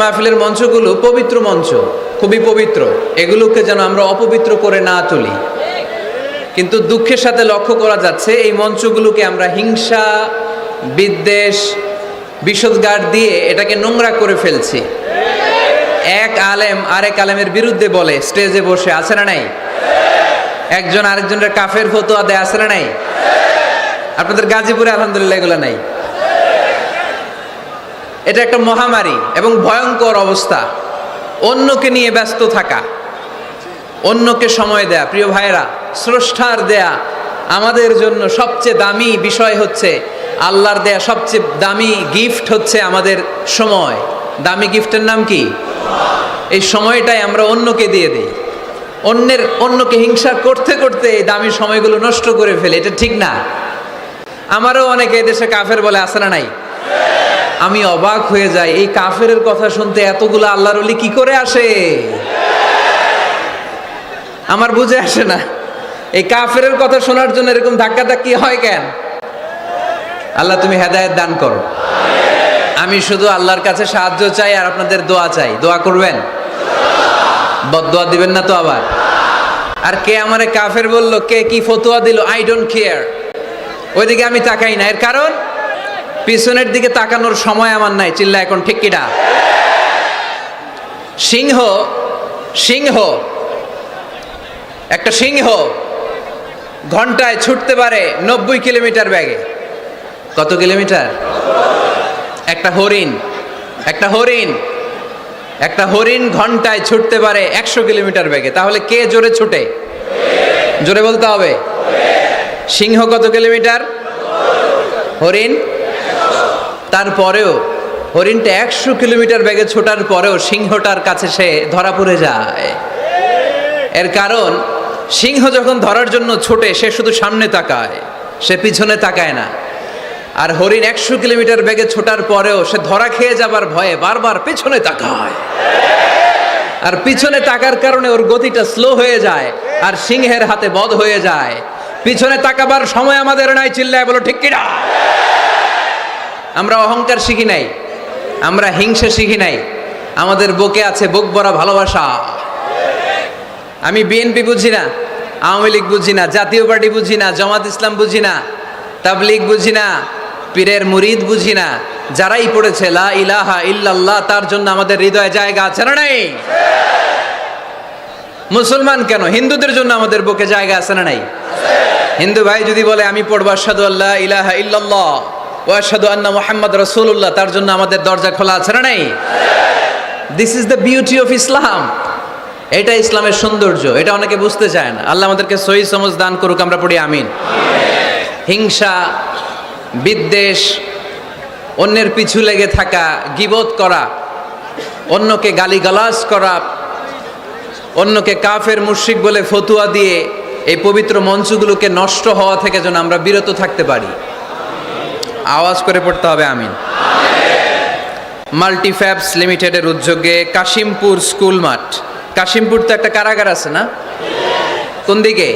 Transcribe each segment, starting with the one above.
মাহফিলের মঞ্চগুলো পবিত্র মঞ্চ, খুবই পবিত্র। এগুলোকে যেন আমরা অপবিত্র করে না তুলি। কিন্তু দুঃখের সাথে লক্ষ্য করা যাচ্ছে এই মঞ্চগুলোকে আমরা হিংসা, বিদ্বেষ, বিষোদ্গার দিয়ে এটাকে নোংরা করে ফেলছি। এক আলেম আরেক আলেমের বিরুদ্ধে বলে স্টেজে বসে, আছে না নাই? একজন আরেকজনের কাফের ফতোয়া দেয়, আছে না নাই? আপনাদের গাজীপুরে আলহামদুলিল্লাহ এগুলো নাই। এটা একটা মহামারী এবং ভয়ঙ্কর অবস্থা। অন্যকে নিয়ে ব্যস্ত থাকা, অন্যকে সময় দেয়া। প্রিয় ভাইরা, স্রষ্টার দেয়া আমাদের জন্য সবচেয়ে দামি বিষয় হচ্ছে, আল্লাহর দেয়া সবচেয়ে দামি গিফট হচ্ছে আমাদের সময়। দামি গিফটের নাম কি? এই সময়টাই আমরা অন্যকে দিয়ে দিই। অন্যকে হিংসা করতে করতে এই দামি সময়গুলো নষ্ট করে ফেলে। এটা ঠিক না। আমারও অনেকে এদেশে কাফের বলে, আছে না নাই? আমি অবাক হয়ে যাই, এই কাফেরের কথা শুনতে এতগুলো আল্লাহর ওলি কি করে আসে? আমার বুঝে আসে না, এই কাফেরের কথা শোনার জন্য এরকম ধাক্কাধাক্কি হয় কেন? আল্লাহ তুমি হেদায়েত দান করো। আমি শুধু আল্লাহর কাছে সাহায্য চাই আর আপনাদের দোয়া চাই। দোয়া করবেন, বদদোয়া দিবেন না তো আবার। আর কে আমারে কাফের বললো, কে কি ফতোয়া দিল, আই ডোন্ট কেয়ার। ওইদিকে আমি তাকাই না। এর কারণ, পিছনের দিকে তাকানোর সময় আমার নাই। চিল্লা এখন ঠিক কিনা? সিংহ একটা সিংহ ঘন্টায় ছুটতে পারে 90 কিলোমিটার বেগে। কত কিলোমিটার? একটা হরিণ ঘন্টায় ছুটতে পারে 100 কিলোমিটার বেগে। তাহলে কে জোরে ছুটে? জোরে বলতে হবে। সিংহ কত কিলোমিটার? হরিণ। তারপরেও হরিণটা 100 কিলোমিটার বেগে ছোটার পরেও সিংহটার কাছে সে ধরা পড়ে যায়। এর কারণ, সিংহ যখন ধরার জন্য ছোটে সে শুধু সামনে তাকায়, সে পিছনে তাকায় না। আর হরিণ 100 কিলোমিটার বেগে ছোটার পরেও সে ধরা খেয়ে যাবার ভয়ে বারবার পিছনে তাকায়। আর পিছনে তাকার কারণে ওর গতিটা স্লো হয়ে যায় আর সিংহের হাতে বধ হয়ে যায়। পিছনে তাকাবার সময় আমাদের নাই। চিল্লায় বলো ঠিক কিনা? আমরা অহংকার শিখি নাই, আমরা হিংসা শিখি নাই। আমাদের বুকে আছে বুক ভরা ভালোবাসা। আমি বিএনপি বুঝি না, আওয়ামী লীগ বুঝি না, জাতীয় পার্টি বুঝি না, জামাত ইসলাম বুঝি না, তাবলীগ বুঝি না, পীরের মুরিদ বুঝি না। যারাই পড়েছে লা ইলাহা ইল্লাল্লাহ, তার জন্য আমাদের হৃদয়ে জায়গা আছে না নাই? মুসলমান কেন, হিন্দুদের জন্য আমাদের বুকে জায়গা আছে না নাই? হিন্দু ভাই যদি বলে আমি পড়বো আশহাদু আল্লা ইলাহা ইল্লাল্লাহ ওয়া আশহাদু আন্না মুহাম্মাদ রাসূলুল্লাহ, তার জন্য আমাদের দরজা খোলা আছে না নাই? This is the beauty of Islam. এটা ইসলামের সৌন্দর্য। এটা অনেকে বুঝতে চায় না। আল্লাহ আমাদেরকে সহি সমঝ দান করুক। আমরা পড়ি আমিন। হিংসা, বিদ্বেষ, অন্যের পিছু লেগে থাকা, গীবত করা, অন্যকে গালিগালাজ করা, অন্যকে কাফের মুশরিক বলে ফতুয়া দিয়ে এই পবিত্র মঞ্চগুলোকে নষ্ট হওয়া থেকে যেন আমরা বিরত থাকতে পারি। আওয়াজ করে পড়তে হবে আমিন। মাল্টিফ্যাবস লিমিটেডের উদ্যোগে কাশিমপুর স্কুল মাঠ। কাশিমপুর তো একটা কারাগার আছে না? কোন দিকে?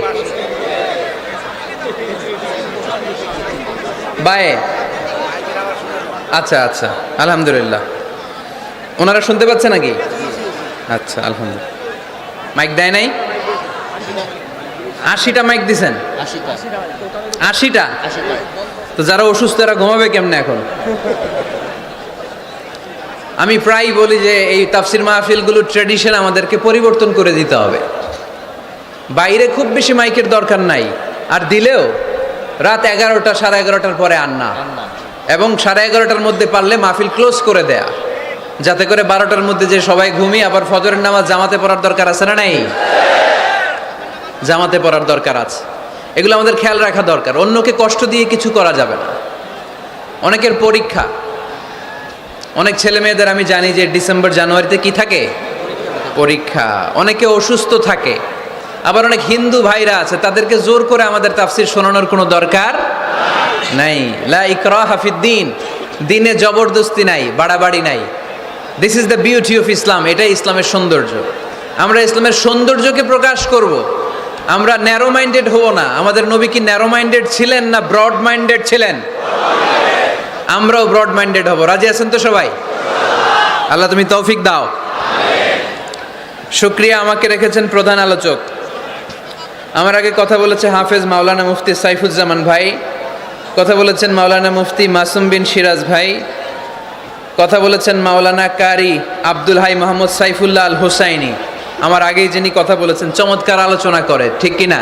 বায়ে। আচ্ছা আচ্ছা, আলহামদুলিল্লাহ। ওনারা শুনতে পাচ্ছে নাকি? আচ্ছা, আলহামদুলিল্লাহ। মাইক দেয় নাই? 80টা মাইক দিছেন? 80টা? তো যারা অসুস্থ এরা ঘুমাবে কেমনে এখন? আমি প্রায় বলি যে এই তাফসির মাহফিলগুলোর ট্র্যাডিশন আমাদেরকে পরিবর্তন করে দিতে হবে। বাইরে খুব বেশি মাইকের দরকার নাই, আর দিলেও রাত 11টা, 11:30টার পরে আর না। এবং 11:30টার মধ্যে পারলে মাহফিল ক্লোজ করে দেয়া, যাতে করে 12টার মধ্যে যে সবাই ঘুমিয়ে আবার ফজরের নামাজ জামাতে পড়ার দরকার আছে না নাই? জামাতে পড়ার দরকার আছে। এগুলো আমাদের খেয়াল রাখা দরকার। অন্যকে কষ্ট দিয়ে কিছু করা যাবে না। অনেকের পরীক্ষা, অনেক ছেলে মেয়েদের আমি জানি যে ডিসেম্বর জানুয়ারিতে কি থাকে? পরীক্ষা। অনেকে অসুস্থ থাকে। আবার অনেক হিন্দু ভাইরা আছে, তাদেরকে জোর করে আমাদের তাফসির শোনানোর কোনো দরকার নাই। লা ইকরাহা ফিদ্দিন, দিনে জবরদস্তি নাই, বাড়াবাড়ি নাই। This is the beauty of Islam. এটাই ইসলামের সৌন্দর্য। আমরা ইসলামের সৌন্দর্যকে প্রকাশ করব। আমরা ন্যারো মাইন্ডেড হব না। আমাদের নবী কি ন্যারো মাইন্ডেড ছিলেন না ব্রড মাইন্ডেড ছিলেন? আমরাও ব্রড মাইন্ডেড হব। রাজি আছেন তো সবাই? আল্লাহ তুমি তৌফিক দাও। শুকরিয়া, আমাকে রেখেছেন প্রধান আলোচক। আমার আগে কথা বলেছে হাফেজ মাওলানা মুফতি সাইফুজ্জামান ভাই, কথা বলেছেন মাওলানা মুফতি মাসুম বিন সিরাজ ভাই, কথা বলেছেন মাওলানা কারি আব্দুল হাই মোহাম্মদ সাইফুল্লাহ আল হুসাইনি। আমার আগেই যিনি কথা বলেছেন চমৎকার আলোচনা করে, ঠিক কিনা?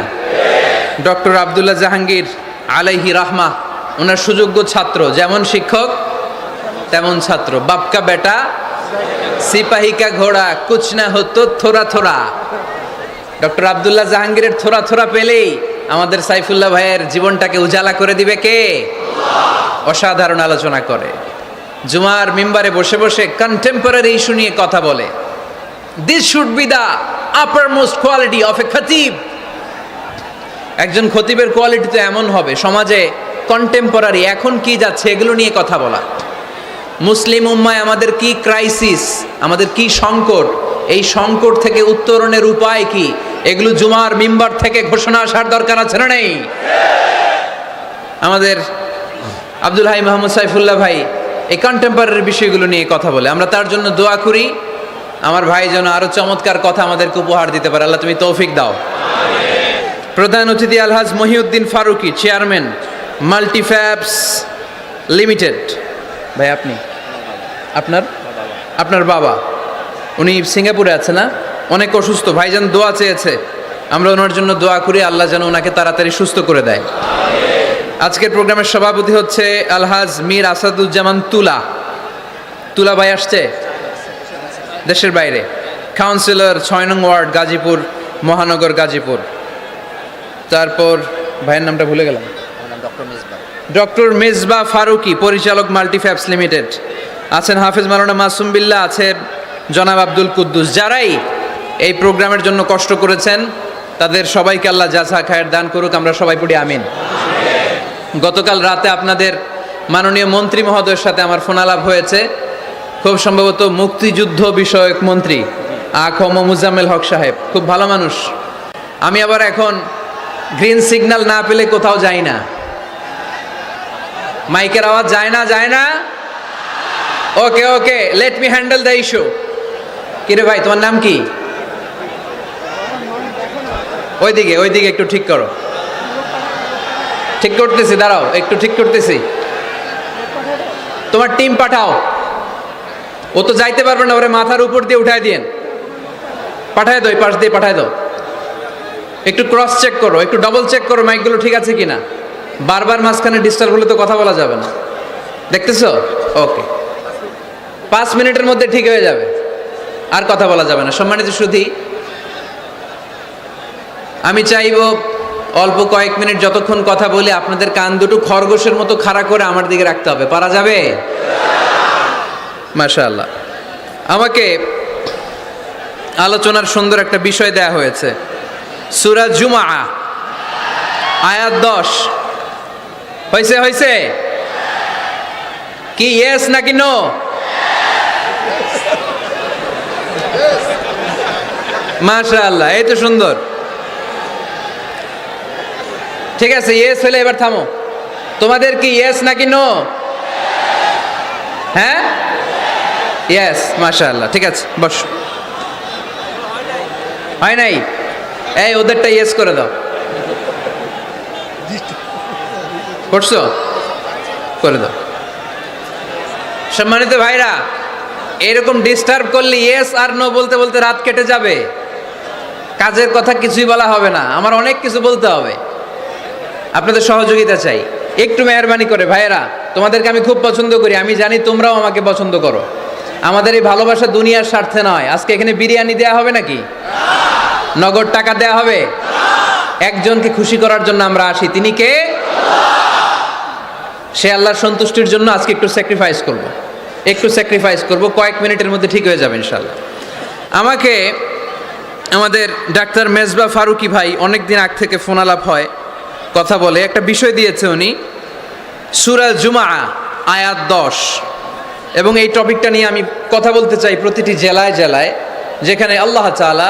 ডক্টর আব্দুল্লাহ জাহাঙ্গীর আলাইহি রাহমা, ওনার সুযোগ্য ছাত্র, যেমন শিক্ষক তেমন ছাত্র। বাপকা বেটা সিপাহী কা ঘোড়া কুছ না হতো থোড়া থোড়া। ডক্টর আব্দুল্লাহ জাহাঙ্গীরের থোড়া থোড়া পেলেই আমাদের সাইফুল্লাহ ভাইয়ের জীবনটাকে উজালা করে দিবে কে? অসাধারণ আলোচনা করে, জুমার মিম্বারে বসে বসে কন্টেম্পোরারি ইস্যু নিয়ে কথা বলে। This should be the uppermost quality of a খতিব। একজন খতিবের কোয়ালিটি তো এমন হবে, সমাজে কন্টেম্পোরারি এখন কি যাচ্ছে এগুলো নিয়ে কথা বলা। মুসলিম উম্মায় আমাদের কি ক্রাইসিস, আমাদের কি সংকট, এই সংকট থেকে উত্তরণের উপায় কি, এগুলো জুমার মিম্বার থেকে ঘোষণা আসার দরকার আছে না নেই? আমাদের আব্দুল হাই মোহাম্মদ সাইফুল্লাহ ভাই এই কন্টেম্পোরারি বিষয়গুলো নিয়ে কথা বলে, আমরা তার জন্য দোয়া করি। আমার ভাই যেন আরো চমৎকার কথা আমাদেরকে উপহার দিতে পারে, আল্লাহ তুমি তৌফিক দাও। প্রধান অতিথি আলহাজ মহিউদ্দিন ফারুকি, চেয়ারম্যান মাল্টিফ্যাবস লিমিটেড। ভাই আপনি, আপনার বাবা, উনি সিঙ্গাপুরে আছে না, অনেক অসুস্থ, ভাইজান দোয়া চেয়েছে, আমরা ওনার জন্য দোয়া করি আল্লাহ যেন ওনাকে তাড়াতাড়ি সুস্থ করে দেয়। আজকের প্রোগ্রামের সভাপতি হচ্ছে আলহাজ মীর আসাদুজ্জামান তুলা ভাই আসছে দেশের বাইরে, কাউন্সিলর 6 নং ওয়ার্ড গাজীপুর মহানগর গাজীপুর। তারপর ভাইয়ের নামটা ভুলে গেলাম, ডক্টর মেজবা ফারুকি, পরিচালক মাল্টিফ্যাবস লিমিটেড। আছেন হাফেজ মাওলানা মাসুম বিল্লাহ, আছেন জনাব আব্দুল কুদ্দুস। যারাই এই প্রোগ্রামের জন্য কষ্ট করেছেন তাদের সবাইকে আল্লাহ জাযা খায়ের দান করুক, আমরা সবাই পড়ি আমিন। গতকাল রাতে আপনাদের মাননীয় মন্ত্রী মহোদয়ের সাথে আমার ফোনালাপ হয়েছে, খুব সম্ভবত মুক্তিযুদ্ধ বিষয়ক মন্ত্রী আ.খ.ম. মুজাম্মেল হক সাহেব, খুব ভালো মানুষ। আমি আবার এখন গ্রিন সিগন্যাল না পেলে কোথাও যাই না, মাইকের আওয়াজ যায় না। Okay let me handle the issue. কিরে ভাই, তোমার নাম কি? ওইদিকে একটু ঠিক করো। ঠিক করতেছি, দাঁড়াও একটু ঠিক করতেছি। তোমার টিম পাঠাও, ও তো যাইতে পারবে না, ওরে মাথার উপর দিয়ে উঠায় দিয়েন, পাঠায় দাও, পাশ দিয়ে পাঠায় দাও। একটু ক্রস চেক করো, একটু ডবল চেক করো মাইকগুলো ঠিক আছে কিনা। বারবার মাঝখানে ডিস্টার্ব হলে তো কথা বলা যাবে না, দেখতেছো? ওকে, 5 মিনিটের মধ্যে ঠিক হয়ে যাবে, আর কথা বলা যাবে না। সম্মানিত সুধী, আমি চাইব অল্প কয়েক মিনিট যতক্ষণ কথা বলি আপনাদের কান দুটো খরগোশের মতো খাড়া করে আমার দিকে রাখতে হবে, পারা যাবে? মাশাআল্লাহ। আমাকে আলোচনার সুন্দর একটা বিষয় দেয়া হয়েছে, সূরা জুমআ আয়াত 10। হয়েছে কি ইয়েস নাকি নো? মাশাআল্লাহ, এই তো সুন্দর। ঠিক আছে, ইয়েস হলে এবার থামো। তোমাদের কি ইয়েস নাকি নো? হ্যাঁ, ইয়েস, মাশাআল্লাহ। ঠিক আছে, বস। হয় নাই? এই ওদেরটা ইয়েস করে দাও। করছো? করে দাও। সম্মানিত ভাইরা, এরকম ডিস্টার্ব করলে ইয়েস আর নো বলতে বলতে রাত কেটে যাবে, কাজের কথা কিছুই বলা হবে না, আমার অনেক কিছু বলতে হবে। আপনাদের সহযোগিতা চাই, একটু মেহরবানি করে। ভাইয়েরা, তোমাদেরকে আমি খুব পছন্দ করি, আমি জানি তোমরাও আমাকে পছন্দ করো। আমাদের এই ভালোবাসা দুনিয়ার স্বার্থে নয়। আজকে এখানে বিরিয়ানি দেয়া হবে নাকি? নগদ টাকা দেয়া হবে? একজনকে খুশি করার জন্য আমরা আসি, তিনি কে? সে আল্লাহর সন্তুষ্টির জন্য আজকে একটু স্যাক্রিফাইস করব, কয়েক মিনিটের মধ্যে ঠিক হয়ে যাবে ইনশাআল্লাহ। আমাকে আমাদের ডাক্তার মেজবা ফারুকি ভাই অনেক দিন আগ থেকে ফোন আলাপ হয়, কথা বলে, একটা বিষয় দিয়েছে উনি, সূরা জুমআ আয়াত 10, এবং এই টপিকটা নিয়ে আমি কথা বলতে চাই প্রতিটি জেলায় জেলায়, যেখানে আল্লাহ তাআলা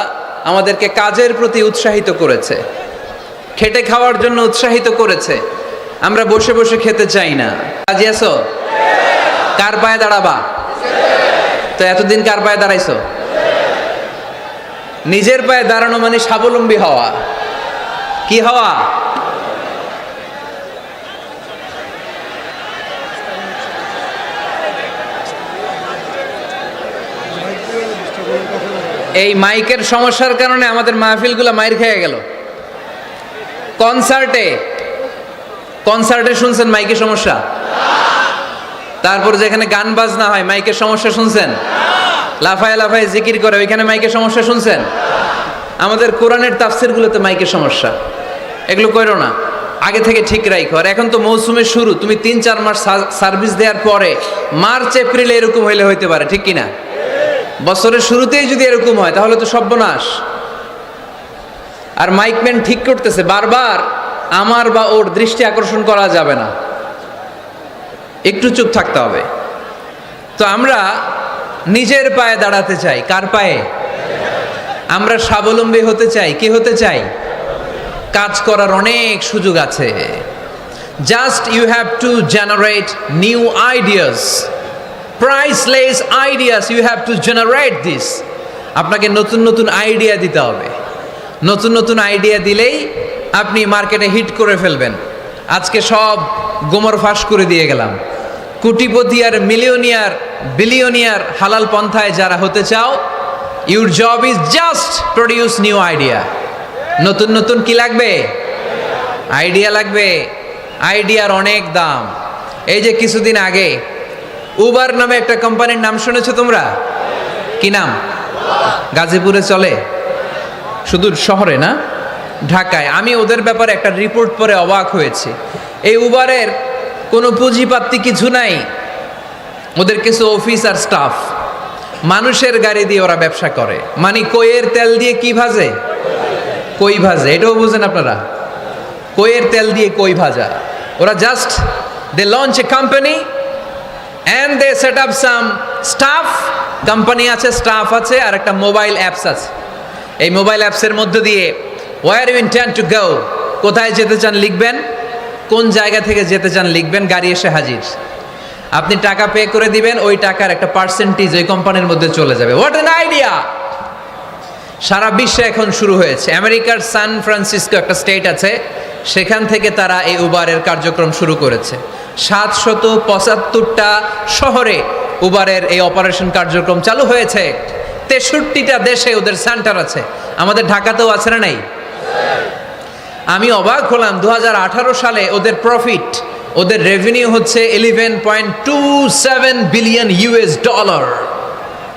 আমাদেরকে কাজের প্রতি উৎসাহিত করেছে, খেটে খাওয়ার জন্য উৎসাহিত করেছে। আমরা বসে বসে খেতে চাই না। রাজি আছো? কার পায়ে দাঁড়াবা? তো এতদিন কার পায়ে দাঁড়াইছো? নিজের পায়ে দাঁড়ানো মানে স্বাবলম্বী হওয়া। কি হওয়া? এই মাইকের সমস্যার কারণে আমাদের মাহফিলগুলো মাইর খেয়ে গেল। কনসার্টে শুনছেন মাইকের সমস্যা? তারপর যেখানে গান বাজনা হয় মাইকের সমস্যা শুনছেন? লাফায় লাফায় জিকির করে ওইখানে মাইকের সমস্যা শুনছেন? আমাদের কোরআনের তাফসিরগুলোতে মাইকের সমস্যা। এগুলো কইরো না, আগে থেকে ঠিক রাখো। আর এখন তো মৌসুমের শুরু, তুমি 3-4 মাস সার্ভিস দেওয়ার পরে মার্চ এপ্রিলে এরকম হইতে পারে, ঠিক কিনা? বছরের শুরুতেই যদি এরকম হয় তাহলে তো সর্বনাশ। আর মাইকম্যান ঠিক করতেছে, বারবার আমার বা ওর দৃষ্টি আকর্ষণ করা যাবে না, একটু চুপ থাকতে হবে। তো আমরা নিজের পায়ে দাঁড়াতে চাই। কার পায়ে? আমরা স্বাবলম্বী হতে চাই। কি হতে চাই? কাজ করার অনেক সুযোগ আছে। Just you have to generate new ideas, priceless ideas, you have to generate this. আপনাকে নতুন নতুন আইডিয়া দিতে হবে। নতুন নতুন আইডিয়া দিলেই আপনি মার্কেটে হিট করে ফেলবেন। আজকে সব গোমর ফাঁস করে দিয়ে গেলাম। কোটিপতি আর মিলিয়নিয়ার, বিলিয়নিয়ার হালাল পন্থায় যারা হতে চাও, your job is just produce new idea. নতুন নতুন কি লাগবে? আইডিয়া লাগবে। আইডিয়ার অনেক দাম। এই যে কিছুদিন আগে উবার নামে একটা কোম্পানির নাম শুনেছো তোমরা? কি নাম? গাজীপুরে চলে, শুধু শহরে না, ঢাকায়। আমি ওদের ব্যাপারে একটা রিপোর্ট পড়ে অবাক হয়েছি। এই উবারের কোনো পুঁজিপাতি কিছু নাই, ওদের কিছু অফিস আর স্টাফ। মানুষের গাড়ি দিয়ে ওরা ব্যবসা করে। মানে কইয়ের তেল দিয়ে কি ভাজে? কই ভাজে। এটাও বুঝেন আপনারা? কইয়ের তেল দিয়ে কই ভাজা। ওরা just they launch a company and they set up some staff. Company আছে, স্টাফ আছে, আর একটা মোবাইল অ্যাপস আছে। এই মোবাইল অ্যাপসের মধ্য দিয়ে where you intend to go, কোথায় যেতে চান লিখবেন, কোন জায়গা থেকে যেতে চান লিখবেন, গাড়ি এসে হাজির। আপনি টাকা পে করে দিবেন, ওই টাকার একটা পার্সেন্টেজ ওই কোম্পানির মধ্যে চলে যাবে। What an idea! সারা বিশ্বে এখন শুরু হয়েছে। আমেরিকার সান ফ্রান্সিসকো একটা স্টেট আছে, সেখান থেকে তারা এই উবারের কার্যক্রম শুরু করেছে। 775টা শহরে উবারের এই অপারেশন কার্যক্রম চালু হয়েছে। 63টা দেশে ওদের সেন্টার আছে। আমাদের ঢাকাতেও আছে না নাই? আমি অবাক হলাম, 2018 সালে ওদের প্রফিট, ওদের রেভিনিউ হচ্ছে $11.27 billion.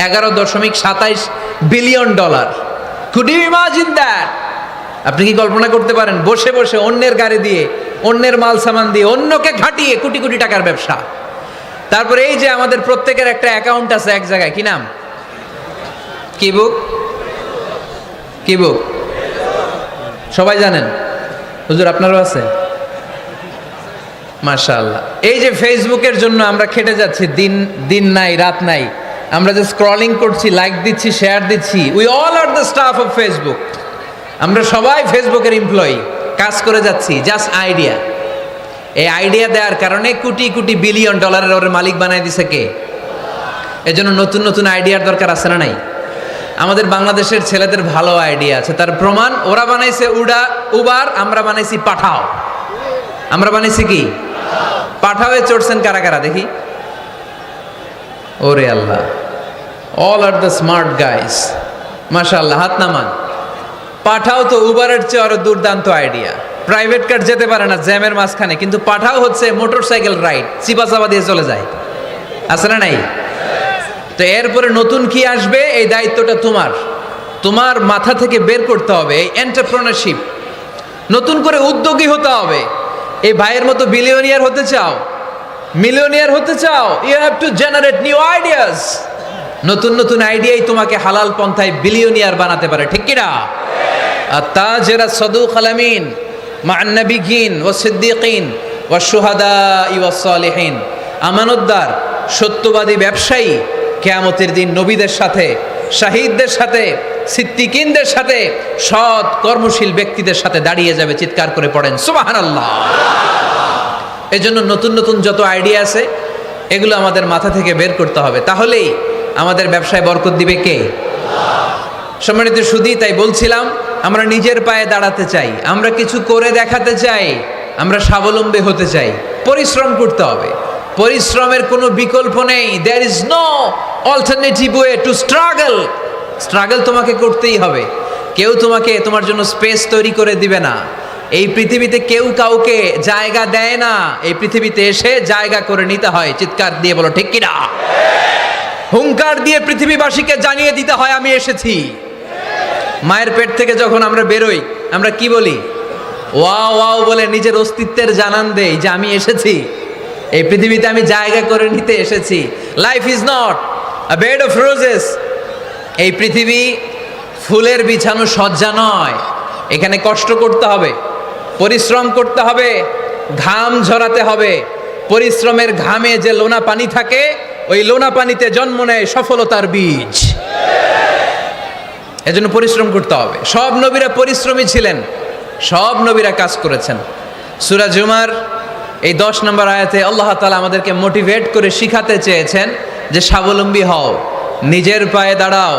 11.27 billion dollar. Could you imagine that? আপনি কি কল্পনা করতে পারেন? বসে বসে অন্যের গাড়ি দিয়ে, অন্যের মাল সামান দিয়ে, অন্যকে ঘাটিয়ে কোটি কোটি টাকার ব্যবসা। তারপরে এই যে আমাদের প্রত্যেকের একটা অ্যাকাউন্ট আছে এক জায়গায়, কি নাম? কি বুক? কি বুক? সবাই জানেন? হুজুর আপনারও আছে? মাশাআল্লাহ। এই যে ফেসবুকের জন্য আমরা খেটে যাচ্ছি, দিন নাই রাত নাই, আমরা যে স্ক্রলিং করছি, লাইক দিচ্ছি, শেয়ার দিচ্ছি, we all are the staff of Facebook. আমরা সবাই ফেসবুকের এমপ্লয়ি, কাজ করে যাচ্ছি। Just idea. এই আইডিয়া দেওয়ার কারণে কোটি কোটি বিলিয়ন ডলারের ওর মালিক বানাই দিছে কে? এজন্য নতুন নতুন আইডিয়ার দরকার আছে না নাই? আমাদের বাংলাদেশের ছেলেদের ভালো আইডিয়া আছে, তার প্রমাণ ওরা বানাইছে উবার, আমরা বানাইছি পাঠাও। আমরা বানাইছি কি? পাঠাওয়ে চড়ছেন কারা কারা দেখি? ওরে Allah, all are the smart guys. মাশাআল্লাহ, হাত নামান। পাঠাও তো উবারের চেয়ে আরো দুর্দান্ত আইডিয়া। প্রাইভেট কার যেতে পারে না জ্যামের মাঝখানে, কিন্তু পাঠাও হচ্ছে মোটরসাইকেল রাইড, চিপা চাপা দিয়ে চলে যায়। আছে না নাই? তো এরপরে নতুন কি আসবে, এই দায়িত্বটা তোমার মাথা থেকে বের করতে হবে। এই এন্টারপ্রেনারশিপ, নতুন করে উদ্যোগী হতে হবে। এই ভাইয়ের মতো বিলিয়নিয়ার হতে চাও, মিলিয়নিয়ার হতে চাও, you have to generate new ideas. নতুন নতুন আইডিয়াই তোমাকে হালাল পন্থায় বিলিয়নিয়ার বানাতে পারে, ঠিক কিনা? আত-তাজির আস-সাদুক আল-আমিন মা'আন নাবিয়্যিন ওয়াস সিদ্দীকিন ওয়াশ শুহাদা ওয়াস সালিহিন। আমানতদার, সত্যবাদী ব্যবসায়ী কিয়ামতের দিন নবীদের সাথে, শাহীদদের সাথে, সিদ্দীকিনদের সাথে, সৎ কর্মশীল ব্যক্তিদের সাথে দাঁড়িয়ে যাবে। চিৎকার করে পড়েন সুবহানাল্লাহ। এজন্য নতুন নতুন যত আইডিয়া আছে এগুলো আমাদের মাথা থেকে বের করতে হবে। তাহলেই আমাদের ব্যবসায় বরকত দিবে কে? সম্মানিত সুধী, তাই বলছিলাম আমরা নিজের পায়ে দাঁড়াতে চাই, আমরা কিছু করে দেখাতে চাই, আমরা স্বাবলম্বী হতে চাই, পরিশ্রম করতে হবে। পরিশ্রমের কোনো বিকল্প নেই। There is no alternative way to struggle. Struggle তোমাকে করতেই হবে। কেউ তোমাকে তোমার জন্য স্পেস তৈরি করে দিবে না। এই পৃথিবীতে কেউ কাউকে জায়গা দেয় না, এই পৃথিবীতে এসে জায়গা করে নিতে হয়। চিৎকার দিয়ে বলো ঠিক কিনা? হুঙ্কার দিয়ে পৃথিবীবাসীকে জানিয়ে দিতে হয় আমি এসেছি। মায়ের পেট থেকে যখন আমরা বেরোই আমরা কি বলি? ওয়াও ওয়াও বলে নিজের অস্তিত্বের জানান দেই যে আমি এসেছি, এই পৃথিবীতে আমি জায়গা করে নিতে এসেছি। Life is not a bed of roses. এই পৃথিবী ফুলের বিছানো সজ্জা নয়। এখানে কষ্ট করতে হবে, পরিশ্রম করতে হবে, ঘাম ঝরাতে হবে। পরিশ্রমের ঘামে যে লোনা পানি থাকে, ওই লোনা পানিতে জন্ম নেয় সফলতার বীজ। এজন্য পরিশ্রম করতে হবে। সব নবীরা পরিশ্রমী ছিলেন, সব নবীরা কাজ করেছেন। সূরা জুমার এই 10 নম্বর আয়াতে আল্লাহ তাআলা আমাদেরকে মোটিভেট করে শিখাতে চেয়েছেন যে স্বাবলম্বী হও, নিজের পায়ে দাঁড়াও,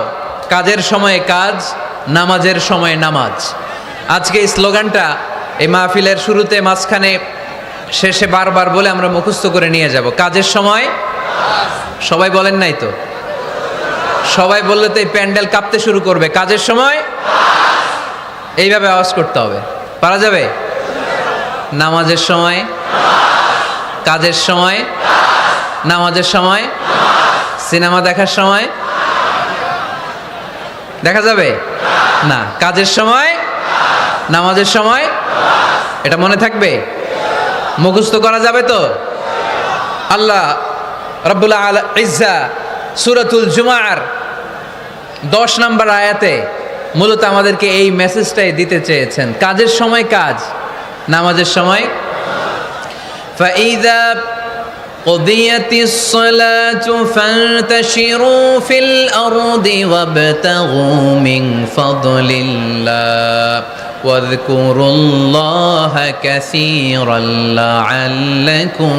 কাজের সময়ে কাজ, নামাজের সময়ে নামাজ। আজকে এই স্লোগানটা এই মাহফিলের শুরুতে, মাঝখানে, শেষে বারবার বলে আমরা মুখস্থ করে নিয়ে যাব। কাজের সময় সবাই বলেন নাই তো? সবাই বললে তো এই প্যান্ডেল কাঁপতে শুরু করবে। কাজের সময় এইভাবে আওয়াজ করতে হবে। পারা যাবে? নামাজের সময়, কাজের সময়, নামাজের সময়, সিনেমা দেখার সময় দেখা যাবে না। কাজের সময়, নামাজের সময়, এটা মনে থাকবে? মুখস্থ করা যাবে তো? আল্লাহ রাব্বুল ইজ্জা সূরাতুল জুমার 10 নম্বর আয়াতে মূলত আমাদেরকে এই মেসেজটাই দিতে চেয়েছেন। কাজের সময় কাজ, নামাজের সময়। ফাইযা কুদিয়াতিস সালাতু ফান্তাশিরু ফিল আরদি ওয়াবতাগু মিন ফাদলিল্লাহ ওয়াযকুরুল্লাহা কাসীরান লাআল্লাকুম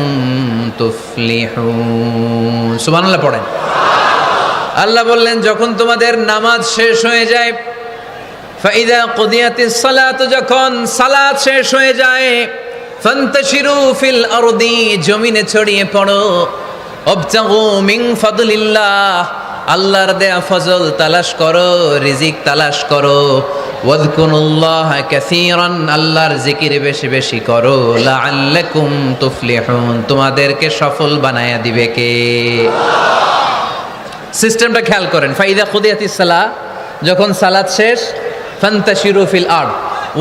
তুফলিহুন। সুবহানাল্লাহ পড়েন। আল্লাহ বললেন যখন তোমাদের নামাজ শেষ হয়ে যায়, ফাইদা কুদিয়াতিস সালাত, যখন সালাত শেষ হয়ে যায়, ফান্তাশিরু ফিল আরদি, জমিনে ছড়িয়ে পড়ো, ওয়াবতাগু মিন ফাদলিল্লাহ, আল্লাহর দেয়া ফজল তালাশ করো, রিজিক তালাশ করো, ওয়াযকুরুল্লাহা কাসীরান, আল্লাহর জিকির বেশি বেশি করো, লাআল্লাকুম তুফলিহুন, তোমাদেরকে সফল বানায়া দিবে কে? সিস্টেমটা খেয়াল করেন। ফাইদা কুদিয়াতিস সালাহ, যখন সালাত শেষ, ফান্তাশিরু ফিল আরদ,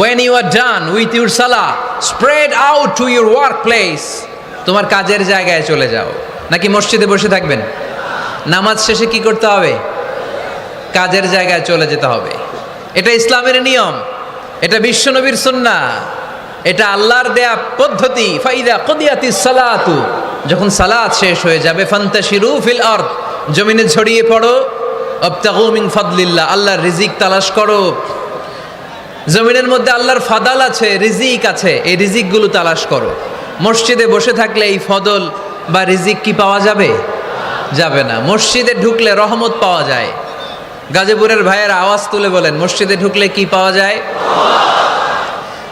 when you are done with your salah, spread out to your workplace, তোমার কাজের জায়গায় চলে যাও। নাকি মসজিদে বসে থাকবেন? নামাজ শেষে কি করতে হবে? কাজের জায়গায় চলে যেতে হবে। এটা ইসলামের নিয়ম, এটা বিশ্বনবীর সুন্নাহ, এটা আল্লাহর দেয়া পদ্ধতি। ফাইদা কুদিয়াতিস সালাতু, যখন সালাত শেষ হয়ে যাবে, ফান্তাশিরু ফিল আরদ, জমিনে ছড়িয়ে পড়ো, ওয়াবতাগু মিন ফাদলিল্লাহ, আল্লাহর রিজিক তালাশ করো। জমিনের মধ্যে আল্লাহর ফাদাল আছে, রিজিক আছে, এই রিজিকগুলো তালাশ করো। মসজিদে বসে থাকলে এই ফদল বা রিজিক কি পাওয়া যাবে? যাবে না। মসজিদে ঢুকলে রহমত পাওয়া যায়। গাজীপুরের ভাইয়ের আওয়াজ তুলে বলেন, মসজিদে ঢুকলে কি পাওয়া যায়?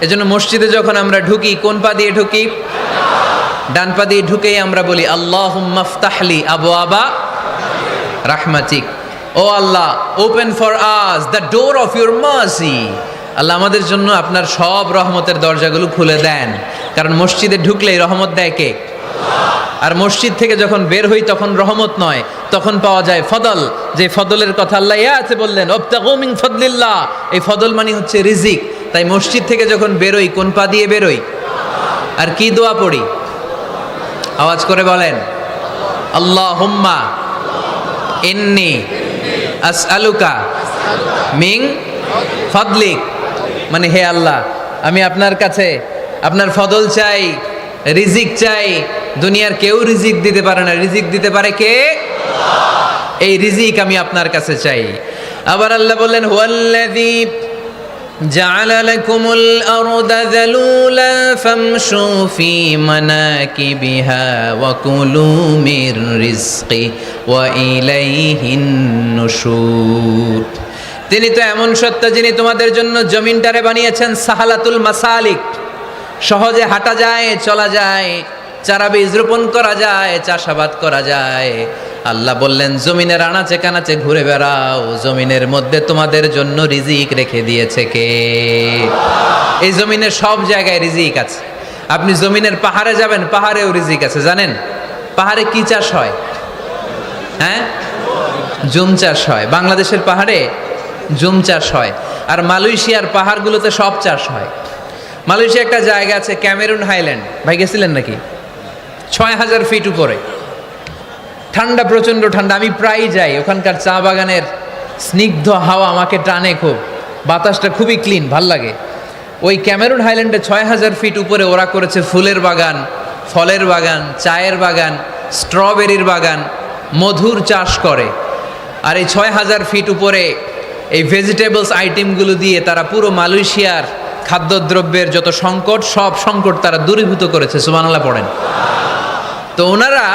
এজন্য মসজিদে যখন আমরা ঢুকি, কোন পা দিয়ে ঢুকি? ডান পা দিয়ে ঢুকেই আমরা বলি আল্লাহুম্মা ফতাহলি আবওয়াবা রাহমাতিক, O Allah open for us the door of your mercy, Allah আমাদের জন্য আপনার সব রহমতের দরজাগুলো খুলে দেন। কারণ মসজিদে ঢুকলেই রহমত দেয় কে? আর মসজিদ থেকে যখন বের হই তখন রহমত নয়, তখন পাওয়া যায় ফদল, যে ফদলের কথা আল্লাহ ইয়াতে বললেন, ওয়াবতাগু মিন ফাদলিল্লাহ, এই ফদল মানে হচ্ছে রিজিক। তাই মসজিদ থেকে যখন বেরোই কোন পা দিয়ে বেরোই? আর কি দোয়া পড়ি? আওয়াজ করে বলেন, আল্লাহুম্মা ইন্নী আসআলুকা মিন ফাদলিক, মানে হে আল্লাহ আমি আপনার কাছে আপনার ফদল চাই, রিজিক চাই। দুনিয়ার কেউ রিজিক দিতে পারে না, রিজিক দিতে পারে কে? এই রিজিক আমি আপনার কাছে চাই। আবার আল্লাহ বললেন, হুয়াল্লাযী جعل لكم الأرض ذلولا فامشوا في مناكبها وكلوا من رزقه وإليه النشور। তিনি তো এমন সত্তা যিনি তোমাদের জন্য জমিনটারে বানিয়েছেন সাহালাতুল মাসালিক, সহজে হাঁটা যায়, চলা যায়, চারা বীজ রোপণ করা যায়, চাষাবাদ করা যায়। আল্লাহ বললেন জমিনের আনাচে কানাচে ঘুরে বেড়াও, জমিনের মধ্যে তোমাদের জন্য রিজিক রেখে দিয়েছে কে? এই জমিনের সব জায়গায় রিজিক আছে। আপনি জমিনের পাহাড়ে যাবেন, পাহাড়েও রিজিক আছে। জানেন পাহাড়ে কি চাষ হয়? হ্যাঁ, জুম চাষ হয়। বাংলাদেশের পাহাড়ে জুম চাষ হয়, আর মালয়েশিয়ার পাহাড়গুলোতে সব চাষ হয়। মালয়েশিয়া একটা জায়গা আছে ক্যামেরুন হাইল্যান্ড, ভাই গেছিলেন নাকি? ৬,০০০ ফিট উপরে, ঠান্ডা, প্রচণ্ড ঠান্ডা। আমি প্রায়ই যাই, ওখানকার চা বাগানের স্নিগ্ধ হাওয়া আমাকে টানে খুব, বাতাসটা খুবই ক্লিন, ভাল লাগে। ওই ক্যামেরুন হাইল্যান্ডে ৬,০০০ ফিট উপরে ওরা করেছে ফুলের বাগান, ফলের বাগান, চায়ের বাগান, স্ট্রবেরির বাগান, মধুর চাষ করে। আর এই ৬,০০০ ফিট উপরে এই ভেজিটেবলস আইটেমগুলো দিয়ে তারা পুরো মালয়েশিয়ার খাদ্যদ্রব্যের যত সংকট, সব সংকট তারা দূরীভূত করেছে। সুবহানাল্লাহ পড়েন। তো ওনারা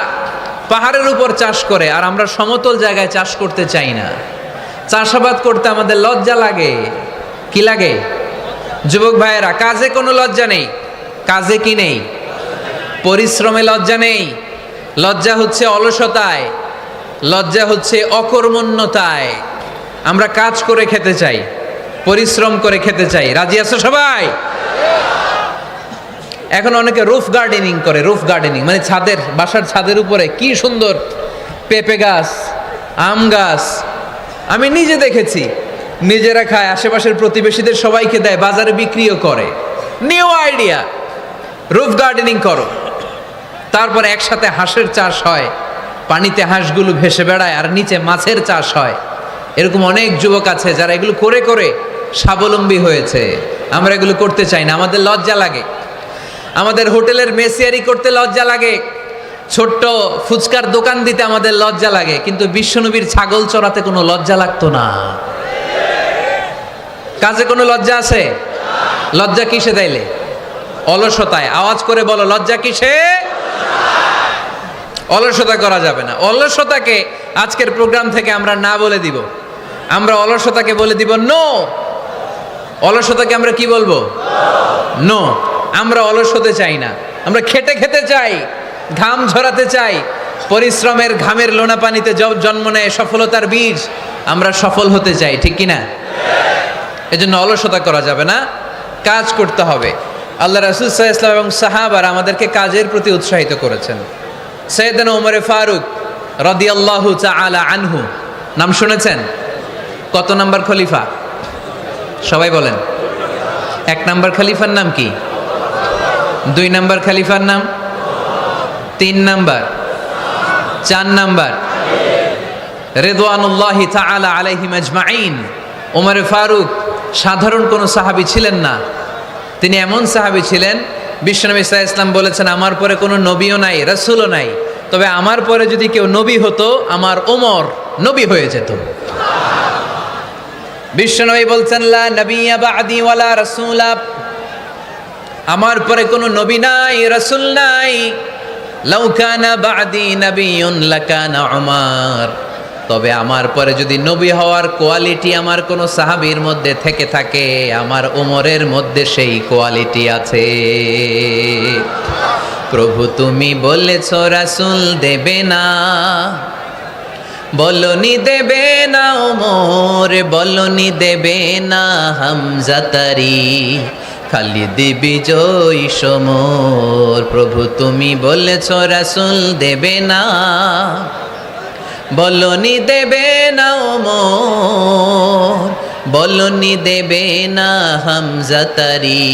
পাহাড়ের উপর চাষ করে, আর আমরা সমতল জায়গায় চাষ করতে চাই না। চাষাবাদ করতে আমাদের লজ্জা লাগে। কি লাগে? যুবক ভাইয়েরা, কাজে কোনো লজ্জা নেই। কাজে কি নেই? পরিশ্রমে লজ্জা নেই। লজ্জা হচ্ছে অলসতায়, লজ্জা হচ্ছে অকর্মণ্যতায়। আমরা কাজ করে খেতে চাই, পরিশ্রম করে খেতে চাই। রাজি আছো সবাই? এখন অনেকে রুফ গার্ডেনিং করে। রুফ গার্ডেনিং মানে ছাদের, বাসার ছাদের উপরে কি সুন্দর পেঁপে গাছ, আম গাছ। আমি নিজে দেখেছি, নিজেরা খায়, আশেপাশের প্রতিবেশীদের সবাইকে দেয়, বাজারে বিক্রিও করে। নিউ আইডিয়া, রুফ গার্ডেনিং করো। তারপরে একসাথে হাঁসের চাষ হয়, পানিতে হাঁসগুলো ভেসে বেড়ায়, আর নিচে মাছের চাষ হয়। এরকম অনেক যুবক আছে যারা এগুলো করে করে স্বাবলম্বী হয়েছে। আমরা এগুলো করতে চাই না, আমাদের লজ্জা লাগে। আমাদের হোটেলের মেসিয়ারি করতে লজ্জা লাগে, ছোট্ট ফুচকার দোকান দিতে আমাদের লজ্জা লাগে, কিন্তু বিশ্বনবীর ছাগল চড়াতে কোনো লজ্জা লাগতো না। কাজে কোনো লজ্জা আছে? লজ্জা কিসে তাইলে? অলসতায়। আওয়াজ করে বলো, লজ্জা কিসে? অলসতা করা যাবে না। অলসতাকে আজকের প্রোগ্রাম থেকে আমরা না বলে দিব। আমরা অলসতাকে বলে দিব নো। অলসতাকে আমরা কি বলবো? নো। আমরা অলস হতে চাই না, আমরা খেটে খেতে চাই, ঘাম ঝরাতে চাই। পরিশ্রমের ঘামের লোনা পানিতে জন্ম নেয় সফলতার বীজ। আমরা সফল হতে চাই, ঠিক কিনা? এজন্য অলসতা করা যাবে না, কাজ করতে হবে। আল্লাহ রাসূল সাল্লাল্লাহু আলাইহি ওয়াসাল্লাম এবং সাহাবারা আমাদেরকে কাজের প্রতি উৎসাহিত করেছেন। সাইয়েদনা ওমর ফারুক রাদিয়াল্লাহু তাআলা আনহু, নাম শুনেছেন? কত নাম্বার খলিফা? সবাই বলেন। 1 নাম্বার খলিফার নাম কি? 2 নাম্বার খলিফার নাম? 3 নাম্বার? 4 নাম্বার? রিদওয়ানুল্লাহি তাআলা আলাইহিম আজমাইন। ওমর ফারুক সাধারণ কোনো সাহাবী ছিলেন না, তিনি এমন সাহাবী ছিলেন, বিশ্বনবী সাল্লাল্লাহু আলাইহি ওয়াসাল্লাম বলেছেন আমার পরে কোনো নবীও নাই, রাসূলও নাই, তবে আমার পরে যদি কেউ নবী হতো আমার ওমর নবী হয়ে যেত। বিশ্বনবী বলছেন লা নবিয়্যা বা'দি ওয়ালা রাসূলা, আমার পরে কোনো নবী নাই, রাসূল নাই। লাউ কানা বা'দি নাবিয়্যুন লাকানা উমর, তবে আমার পরে যদি নবী হওয়ার কোয়ালিটি আমার কোনো সাহাবীর মধ্যে থেকে থাকে, আমার ওমরের মধ্যে সেই কোয়ালিটি আছে। প্রভু তুমি বলেছ রাসূল দেবে না, বলনি দেবে না ওমর, বলনি দেবে না হামজা তারি, খালিদ বিজয় সমর। প্রভু তুমি বলেছ রাসূল দেবে না, বলনি দেবে না ওমর, বলনি দেবে না হামজা তারি,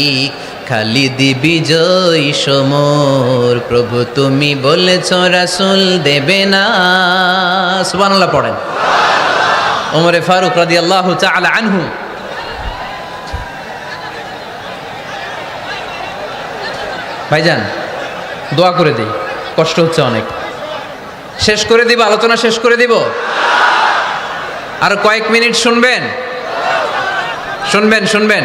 খালিদ বিজয় সমর। প্রভু তুমি বলেছ রাসূল দেবে না। সুবহানাল্লাহ পড়েন। ওমর ফারুক রাদিয়াল্লাহু তাআলা আনহু ভাইজান দোয়া করে দেই, কষ্ট হচ্ছে অনেক। শেষ করে দিব, আলোচনা শেষ করে দিব। আর কয়েক মিনিট শুনবেন? শুনবেন শুনবেন।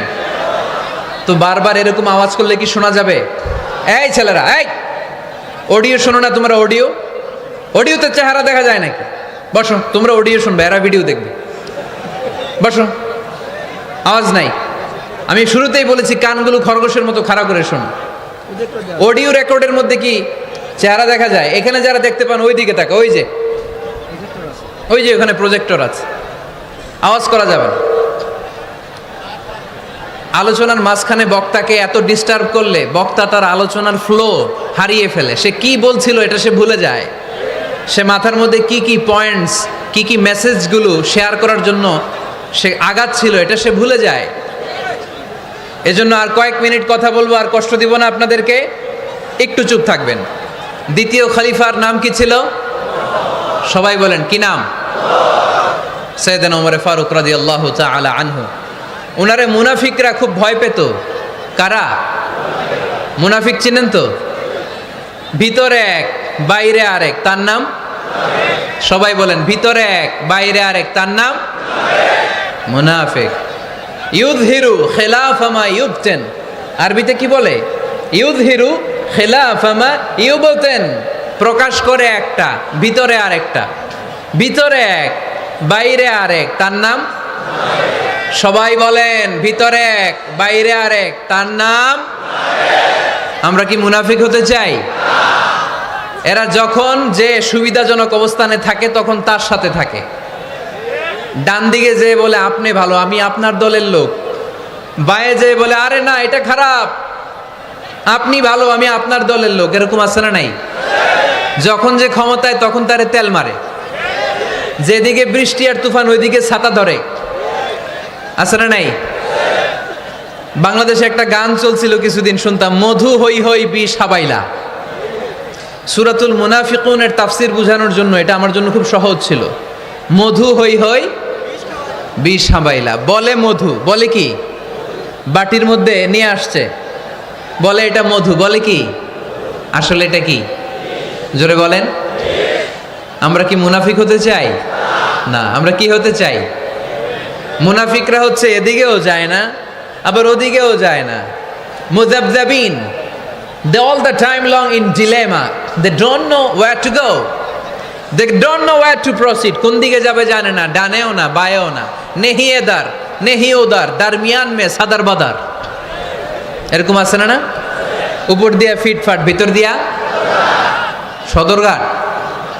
তো বারবার এরকম আওয়াজ করলে কি শোনা যাবে? এই ছেলেরা, এই অডিও শোনো না তোমরা? অডিওতে চেহারা দেখা যায় নাকি? বসো, তোমরা অডিও শুনবে, এরা ভিডিও দেখবে। বসো, আওয়াজ নাই। আমি শুরুতেই বলেছি কানগুলো খরগোশের মতো খাড়া করে শোনো। অডিও রেকর্ডের মধ্যে কি চেহারা দেখা যায়? এখানে যারা দেখতে পান ওই দিকে তাকা, ওই যে ওখানে প্রজেক্টর আছে, আওয়াজ করা যাবে না। আলোচনার মাঝখানে বক্তাকে এত ডিস্টার্ব করলে বক্তা তার আলোচনার ফ্লো হারিয়ে ফেলে। সে কি বলছিল এটা সে ভুলে যায়। সে মাথার মধ্যে কি কি পয়েন্টস, কি কি মেসেজগুলো শেয়ার করার জন্য সে আগাচ্ছিল এটা সে ভুলে যায়। এজন্য আর কয়েক মিনিট কথা বলবো, আর কষ্ট দিব না আপনাদেরকে, একটু চুপ থাকবেন। দ্বিতীয় খলিফার নাম কি ছিল? সবাই বলেন কি নাম? সাইয়েদনা ওমর ফারুক রাদিয়াল্লাহু তাআলা আনহু। ওনারে মুনাফিকরা খুব ভয় পেত। কারা? মুনাফিক চিনেন তো? ভিতরে এক বাইরে আরেক, তার নাম? সবাই বলেন ভিতরে এক বাইরে আরেক, তার নাম মুনাফিক। ইউযহিরু খিলাফামা ইউবতেন, আরবিতে কি বলে? ইউযহিরু খিলাফামা ইউবতেন, প্রকাশ করে একটা, ভিতরে আরেকটা। ভিতরে এক বাইরে আরেক, তার নাম? সবাই বলেন ভিতরে এক বাইরে আরেক, তার নাম? আমরা কি মুনাফিক হতে চাই? এরা যখন যে সুবিধাজনক অবস্থানে থাকে তখন তার সাথে থাকে। ডান দিকে যে বলে আপনি ভালো, আমি আপনার দলের লোক। বায়ে যে বলে আরে না এটা খারাপ, আপনি ভালো, আমি আপনার দলের লোক। এরকম আছে না নাই? যখন যে ক্ষমতায় তখন তারে তেল মারে। যেদিকে বৃষ্টি আর তুফান ওইদিকে ছাতা ধরে। আছে না নাই? বাংলাদেশে একটা গান চলছিল কিছুদিন, শুনতাম, মধু হই হই বিষ হাবাইলা। সূরাতুল মুনাফিকুনের তাফসীর বোঝানোর জন্য এটা আমার জন্য খুব সহজ ছিল। মধু হই হই বিষ হাবাইলা। বলে মধু, বলে কি? বাটির মধ্যে নিয়ে আসছে, বলে এটা মধু, বলে কি? আসলে এটা কি? জোরে বলেন। আমরা কি মুনাফিক হতে চাই? না। আমরা কি হতে চাই? মুনাফিকরা হচ্ছে এদিকেও যায় না আবার ওদিকেও যায় না, মুযাবযাবিন। They all the time long in dilemma. They don't know where to go. They don't know where to proceed. কোন দিকে যাবে জানে না, ডানেও না বায়েও না। নেহি এদার নেহি ওদার, দারমিয়ান মে সাদার বাদার। এরকম আছে না? না, উপর দিয়া ফিটফাট, ভিতর দিয়া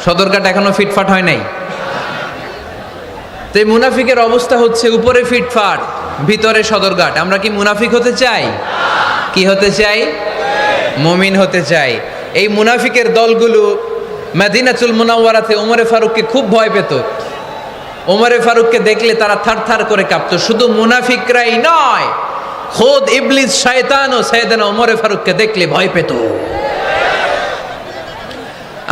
সদরঘাট এখনো ফিটফাট হয় নাই। তো এই মুনাফিকের অবস্থা হচ্ছে উপরে ফিটফাট, ভিতরে সদরঘাট। আমরা কি মুনাফিক হতে চাই? কি হতে চাই? মুমিন হতে চাই। এই মুনাফিকের দলগুলো মদিনাতুল মুনাওয়ারাতে ওমরে ফারুককে খুব ভয় পেত। ওমরে ফারুককে দেখলে তারা থারথার করে কাঁপতো। শুধু মুনাফিকরাই নয়, খোদ ইবলিস শয়তানও সাইয়েদনা ওমরে ফারুককে দেখলে ভয় পেত।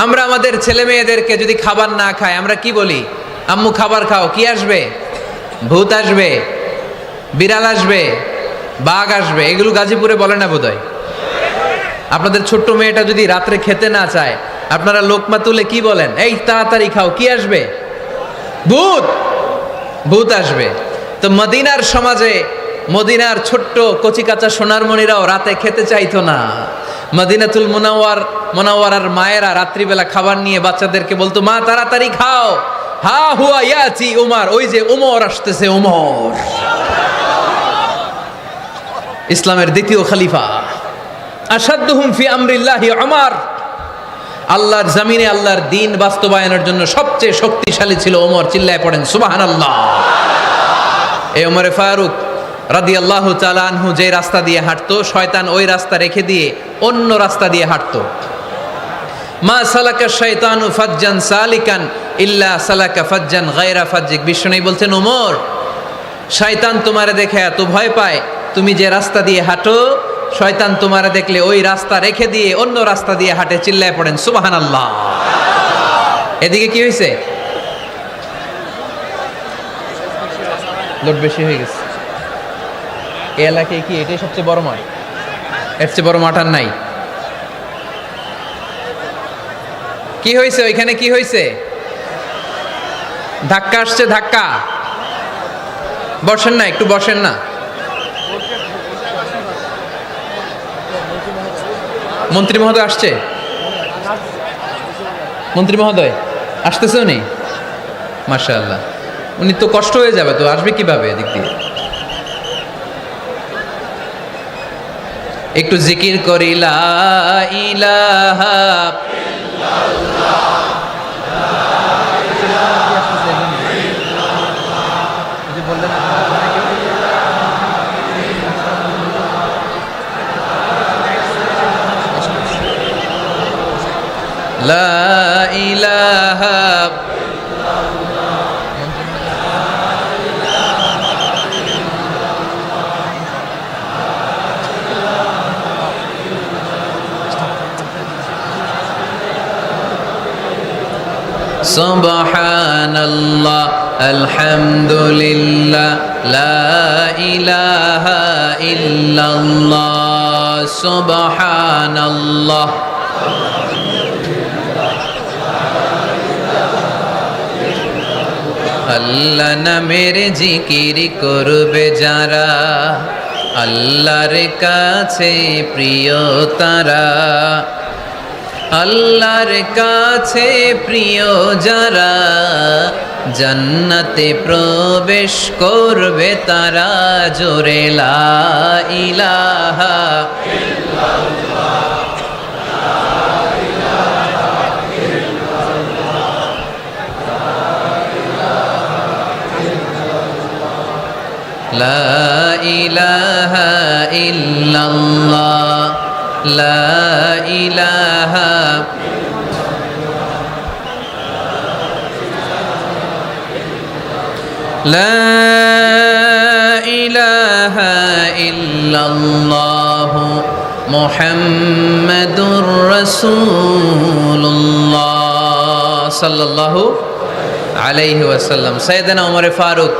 আমরা আমাদের ছেলে মেয়েদেরকে যদি খাবার না খায় আমরা কি বলি? আম্মু খাবার খাও। কি আসবে? ভূত আসবে, বিড়াল আসবে, বাঘ আসবে। এগুলো গাজীপুরে বলে না বোধহয়। আপনাদের ছোট্ট মেয়েটা যদি রাত্রে খেতে না চায় আপনারা লোকমা তুলে কি বলেন? এই তাড়াতাড়ি খাও। কি আসবে? ভূত আসবে। তো মদিনার সমাজে মদিনার ছোট্ট কচিকাচা সোনারমণিরাও রাতে খেতে চাইতো না। মদিনাতুল মুনাওয়ারার মায়েরা রাত্রিবেলা খাবার নিয়ে বাচ্চাদেরকে বলতো, মা তাড়াতাড়ি খাও, হা হুয়া ইয়াতি উমর, ওই যে উমর আসতেছে। উমর ইসলামের দ্বিতীয় খলিফা। আসাদুহুম ফি আমরিল্লাহি উমর, আল্লাহর জমিনে আল্লাহর দ্বীন বাস্তবায়নের জন্য সবচেয়ে শক্তিশালী ছিল ওমর। চিল্লায় পড়েন সুবহানাল্লাহ। এই ওমরে ফারুক রাদিয়াল্লাহু তাআলা আনহু যে রাস্তা দিয়ে হাঁটতো, শয়তান ওই রাস্তা রেখে দিয়ে অন্য রাস্তা দিয়ে হাঁটতো। মা সালাকা শাইতানু ফাজ্জান সালিকান ইল্লা সালাকা ফাজ্জান গায়রা ফাজ্জিক। বিষ্ণু বলছেন, ওমর, শয়তান তোমারে দেখে এত ভয় পায়, তুমি যে রাস্তা দিয়ে হাঁটো শয়তান তোমারে দেখলে ওই রাস্তা রেখে দিয়ে অন্য রাস্তা দিয়ে হাঁটে। চিল্লায় পড়েন সুবহানাল্লাহ। এদিকে কি হয়েছে? লোড বেশি হয়ে গেছে। এই এলাকায় কি এটাই সবচেয়ে বড় মাঠ? এর চেয়ে বড় মাঠ আর নাই। কি হয়েছে ওইখানে? কি হয়েছে? ধাক্কা আসছে, ধাক্কা। বসেন না, একটু বসেন না। মন্ত্রী মহোদয় আসছে? মন্ত্রী মহোদয় আসতেছে উনি? মাশাআল্লাহ, উনি তো কষ্ট হয়ে যাবে, তো আসবে কিভাবে এদিক দিয়ে? একটু জিকির করি লা ইলাহা লা ইলাহা সুবহানাল্লাহ আলহামদুলিল্লাহ লা ইলাহা ইল্লাল্লাহ সুবহানাল্লাহ। আল্লাহ নামের জিকির করবে যারা, আল্লাহর কাছে প্রিয় তারা। আল্লাহর কাছে প্রিয় যারা, জান্নাতে প্রবেশ করবে তারা। জোরে লা ইলাহা লা ইলাহা ইল্লাল্লাহ লা ইলাহা লা ইলাহা ইল্লাল্লাহ মুহাম্মাদুর রাসূলুল্লাহ সাল্লাল্লাহু আলাইহি ওয়াসাল্লাম। সাইয়েদনা ওমর ফারুক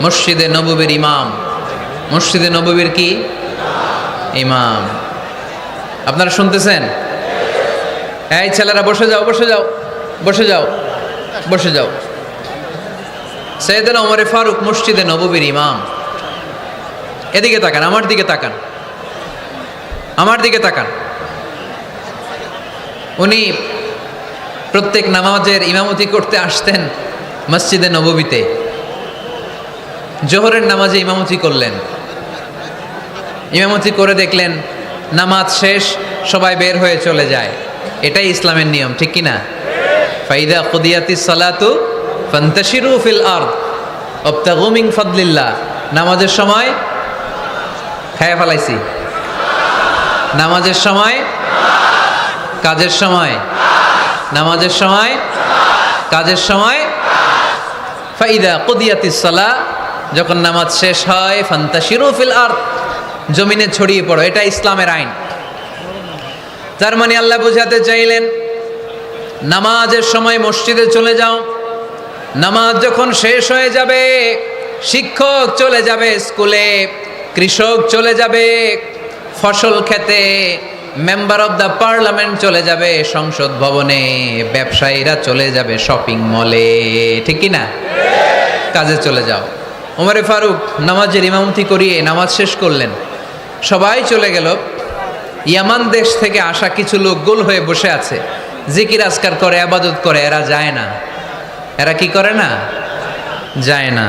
মসজিদে নববীর ইমাম। মসজিদে নববীর কি ইমাম? আপনারা শুনতেছেন? এই ছেলেরা বসে যাও, বসে যাও, বসে যাও, বসে যাও। সাইয়েদনা ওমর ফারুক মসজিদে নববীর ইমাম। এদিকে তাকান, আমার দিকে তাকান, আমার দিকে তাকান। উনি প্রত্যেক নামাজের ইমামতি করতে আসতেন মসজিদে নববীতে। জোহরের নামাজে ইমামতি করলেন। ইমামতি করে দেখলেন নামাজ শেষ, সবাই বের হয়ে চলে যায়। এটাই ইসলামের নিয়ম, ঠিক কিনা? ফাইদা কুদিয়াতিস সালাতু ফান্তাশিরু ফিল আরদ ওয়াবতাগু মিন ফাদলিল্লাহ। নামাজের সময় খায়া ফেলাইছি, নামাজের সময় কাজের সময়, নামাজের সময় কাজের সময়। ফাইদা কুদিয়াতিস সালাহ, যখন নামাজ শেষ হয়, ফান্তাশিরু ফিল আরদ, জমিনে ছড়িয়ে পড়ো। এটা ইসলামের আইন। তার মানে আল্লাহ বোঝাতে চাইলেন নামাজের সময় মসজিদে চলে যাও। নামাজ যখন শেষ হয়ে যাবে, শিক্ষক চলে যাবে স্কুলে, কৃষক চলে যাবে ফসল খেতে, মেম্বার অব দ্য পার্লামেন্ট চলে যাবে সংসদ ভবনে, ব্যবসায়ীরা চলে যাবে শপিং মলে, ঠিক কি না? কাজে চলে যাও। ওমর ফারুক নামাজের ইমামতি করিয়ে নামাজ শেষ করলেন, সবাই চলে গেল। ইয়ামান দেশ থেকে আসা কিছু লোক গোল হয়ে বসে আছে, জিকির আজকার করে, আবাদত করে। এরা যায় না। এরা কি করে না? যায় না।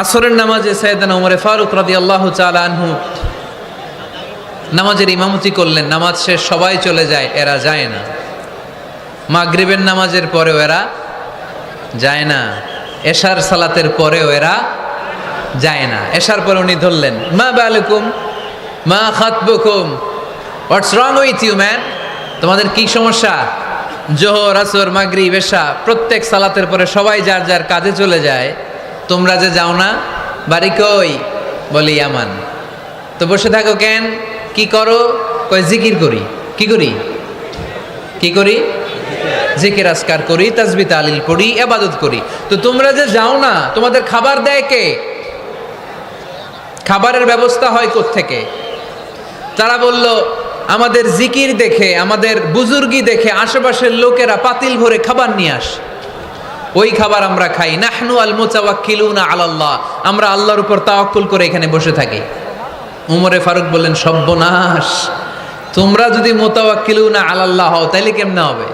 আসরের নামাজে সাইয়েদনা ওমর ফারুক রাদিয়াল্লাহু তাআলা আনহু নামাজের ইমামতি করলেন। নামাজ শেষ, সবাই চলে যায়, এরা যায় না। মাগরিবের নামাজের পরেও এরা যায় না। এশার সালাতের পরেও এরা যায় না। এশার পরে উনি ধরলেন, মা বালুকুম মা খাতবুকুম, হোয়াটস রং উইথ ইউ ম্যান? তোমাদের কি সমস্যা? জোহর, আসর, মাগরিব, এশা প্রত্যেক সালাতের পরে সবাই যার যার কাজে চলে যায়, তোমরা যে যাও না? বাড়ি কই? বলি ইয়ামান। তো বসে থাকো কেন? কি করো? কই জিকির করি। কি করি? কি করি? জিকির আজকার করি, তাসবিহ তাহলিল পড়ি, ইবাদত করি। তো তোমরা যে যাও না, তোমাদের খাবার দেয় কে? খাবারের ব্যবস্থা হয় কোত্থেকে? তারা বলল, আমাদের জিকির দেখে, আমাদের বুজুর্গি দেখে আশেপাশের লোকেরা পাতিল ভরে খাবার নিয়ে আসে, ওই খাবার আমরা খাই। নাহনু আল মুতাওয়াক্কিলুনা আলাল্লাহ, আমরা আল্লাহর উপর তাওয়াক্কুল করে এখানে বসে থাকি। উমরে ফারুক বললেন, সর্বনাশ, তোমরা যদি মুতাওয়াক্কিলুনা আলাল্লাহ হও তাইলে কেমনে হবে?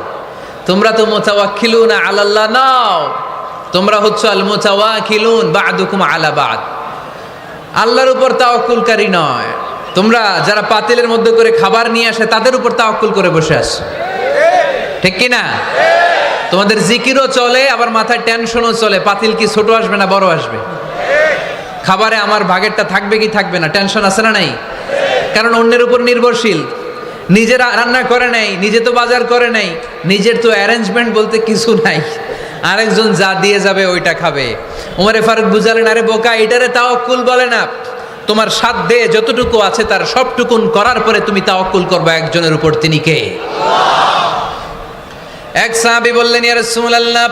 তোমরা তো মুতাওয়াক্কিলুনা আলাল্লাহ নাও, তোমরা হচ্ছে আল মুতাওয়াক্কিলুন বা'দুকুম আলা বা'দ, আল্লাহর উপর তাওয়াক্কুলকারী নয়। তোমরা যারা পাতিলের মধ্যে করে খাবার নিয়ে আসে তাদের উপর তাওয়াক্কুল করে বসে আছো, ঠিক কি না? তোমাদের জিকিরও চলে, আবার মাথায় টেনশনও চলে, পাতিল কি ছোট আসবে না বড় আসবে, খাবারে আমার ভাগেরটা থাকবে কি থাকবে না, টেনশন আছে না নাই? কারণ অন্যের উপর নির্ভরশীল, নিজের রান্না করে নাই, নিজে তো বাজার করে নাই, নিজের তো অ্যারেঞ্জমেন্ট বলতে কিছু নাই, আরেকজন যা দিয়ে যাবে ওইটা খাবে। ওমরে ফারুক বুঝালেন, আরে বোকা, এটারে তাওয়াক্কুল বলে না। তোমার সাধ্যে যতটুকু আছে তার সবটুকুন করার পরে তুমি তাওয়াক্কুল করবে একজনের উপর, তিনি কে? এক সাহাবী বললেন, ইয়া রাসূলুল্লাহ,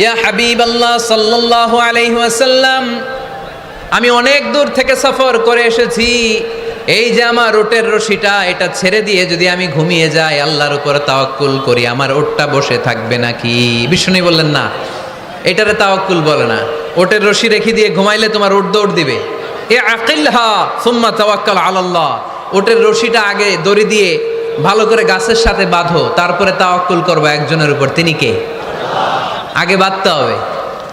ইয়া হাবিবাল্লাহ সাল্লাল্লাহু আলাইহি ওয়াসাল্লাম, আমি অনেক দূর থেকে সফর করে এসেছি, এই যে আমার ওটের রশিটা এটা ছেড়ে দিয়ে যদি আমি ঘুমিয়ে যাই, আল্লাহর উপর তাওয়াক্কুল করি, আমার ওটটা বসে থাকবে নাকি? বিষ্ণু বললেন, না, এটারে তাওয়াক্কুল বলে না। ওটের রশি রেখে দিয়ে ঘুমাইলে তোমার ওট দৌড় দিবে। এ আকিলহা সুম্মা তাওয়াক্কাল আলাল্লাহ, ওটের রশিটা আগে দড়ি দিয়ে ভালো করে গাছের সাথে বাঁধো, তারপরে তাওয়াক্কুল করবে একজনের উপর, তিনি কে? আগে বাঁধতে হবে,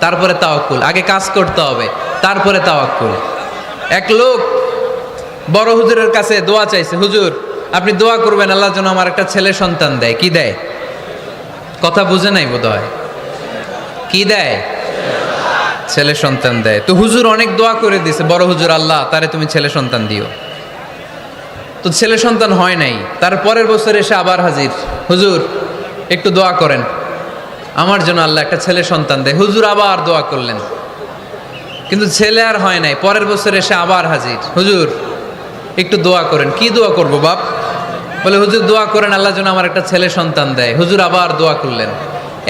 তারপরে তাওয়াক্কুল, আগে কাজ করতে হবে, তারপরে তাওয়াক্কুল। এক লোক বড় হুজুরের কাছে দোয়া চাইছে, হুজুর আপনি দোয়া করবেন আল্লাহ যেন আমার একটা ছেলে সন্তান দেয়। কি দেয়? কথা বুঝে নাই বোধ হয়। কি দেয়? ছেলে সন্তান দেয়। তো হুজুর অনেক দোয়া করে দিছে, বড় হুজুর, আল্লাহ তারে তুমি ছেলে সন্তান দিও। তো ছেলে সন্তান হয় নাই। তার পরের বছর এসে আবার হাজির, হুজুর একটু দোয়া করেন আমার জন্য আল্লাহ একটা ছেলে সন্তান দেয়। হুজুর আবার দোয়া করলেন, কিন্তু ছেলে আর হয় নাই। পরের বছর এসে আবার হাজির, হুজুর একটু দোয়া করেন। কি দোয়া করবো বাপ? বলে হুজুর দোয়া করেন আল্লাহ যেন আমার একটা ছেলে সন্তান দেয়। হুজুর আবার দোয়া করলেন।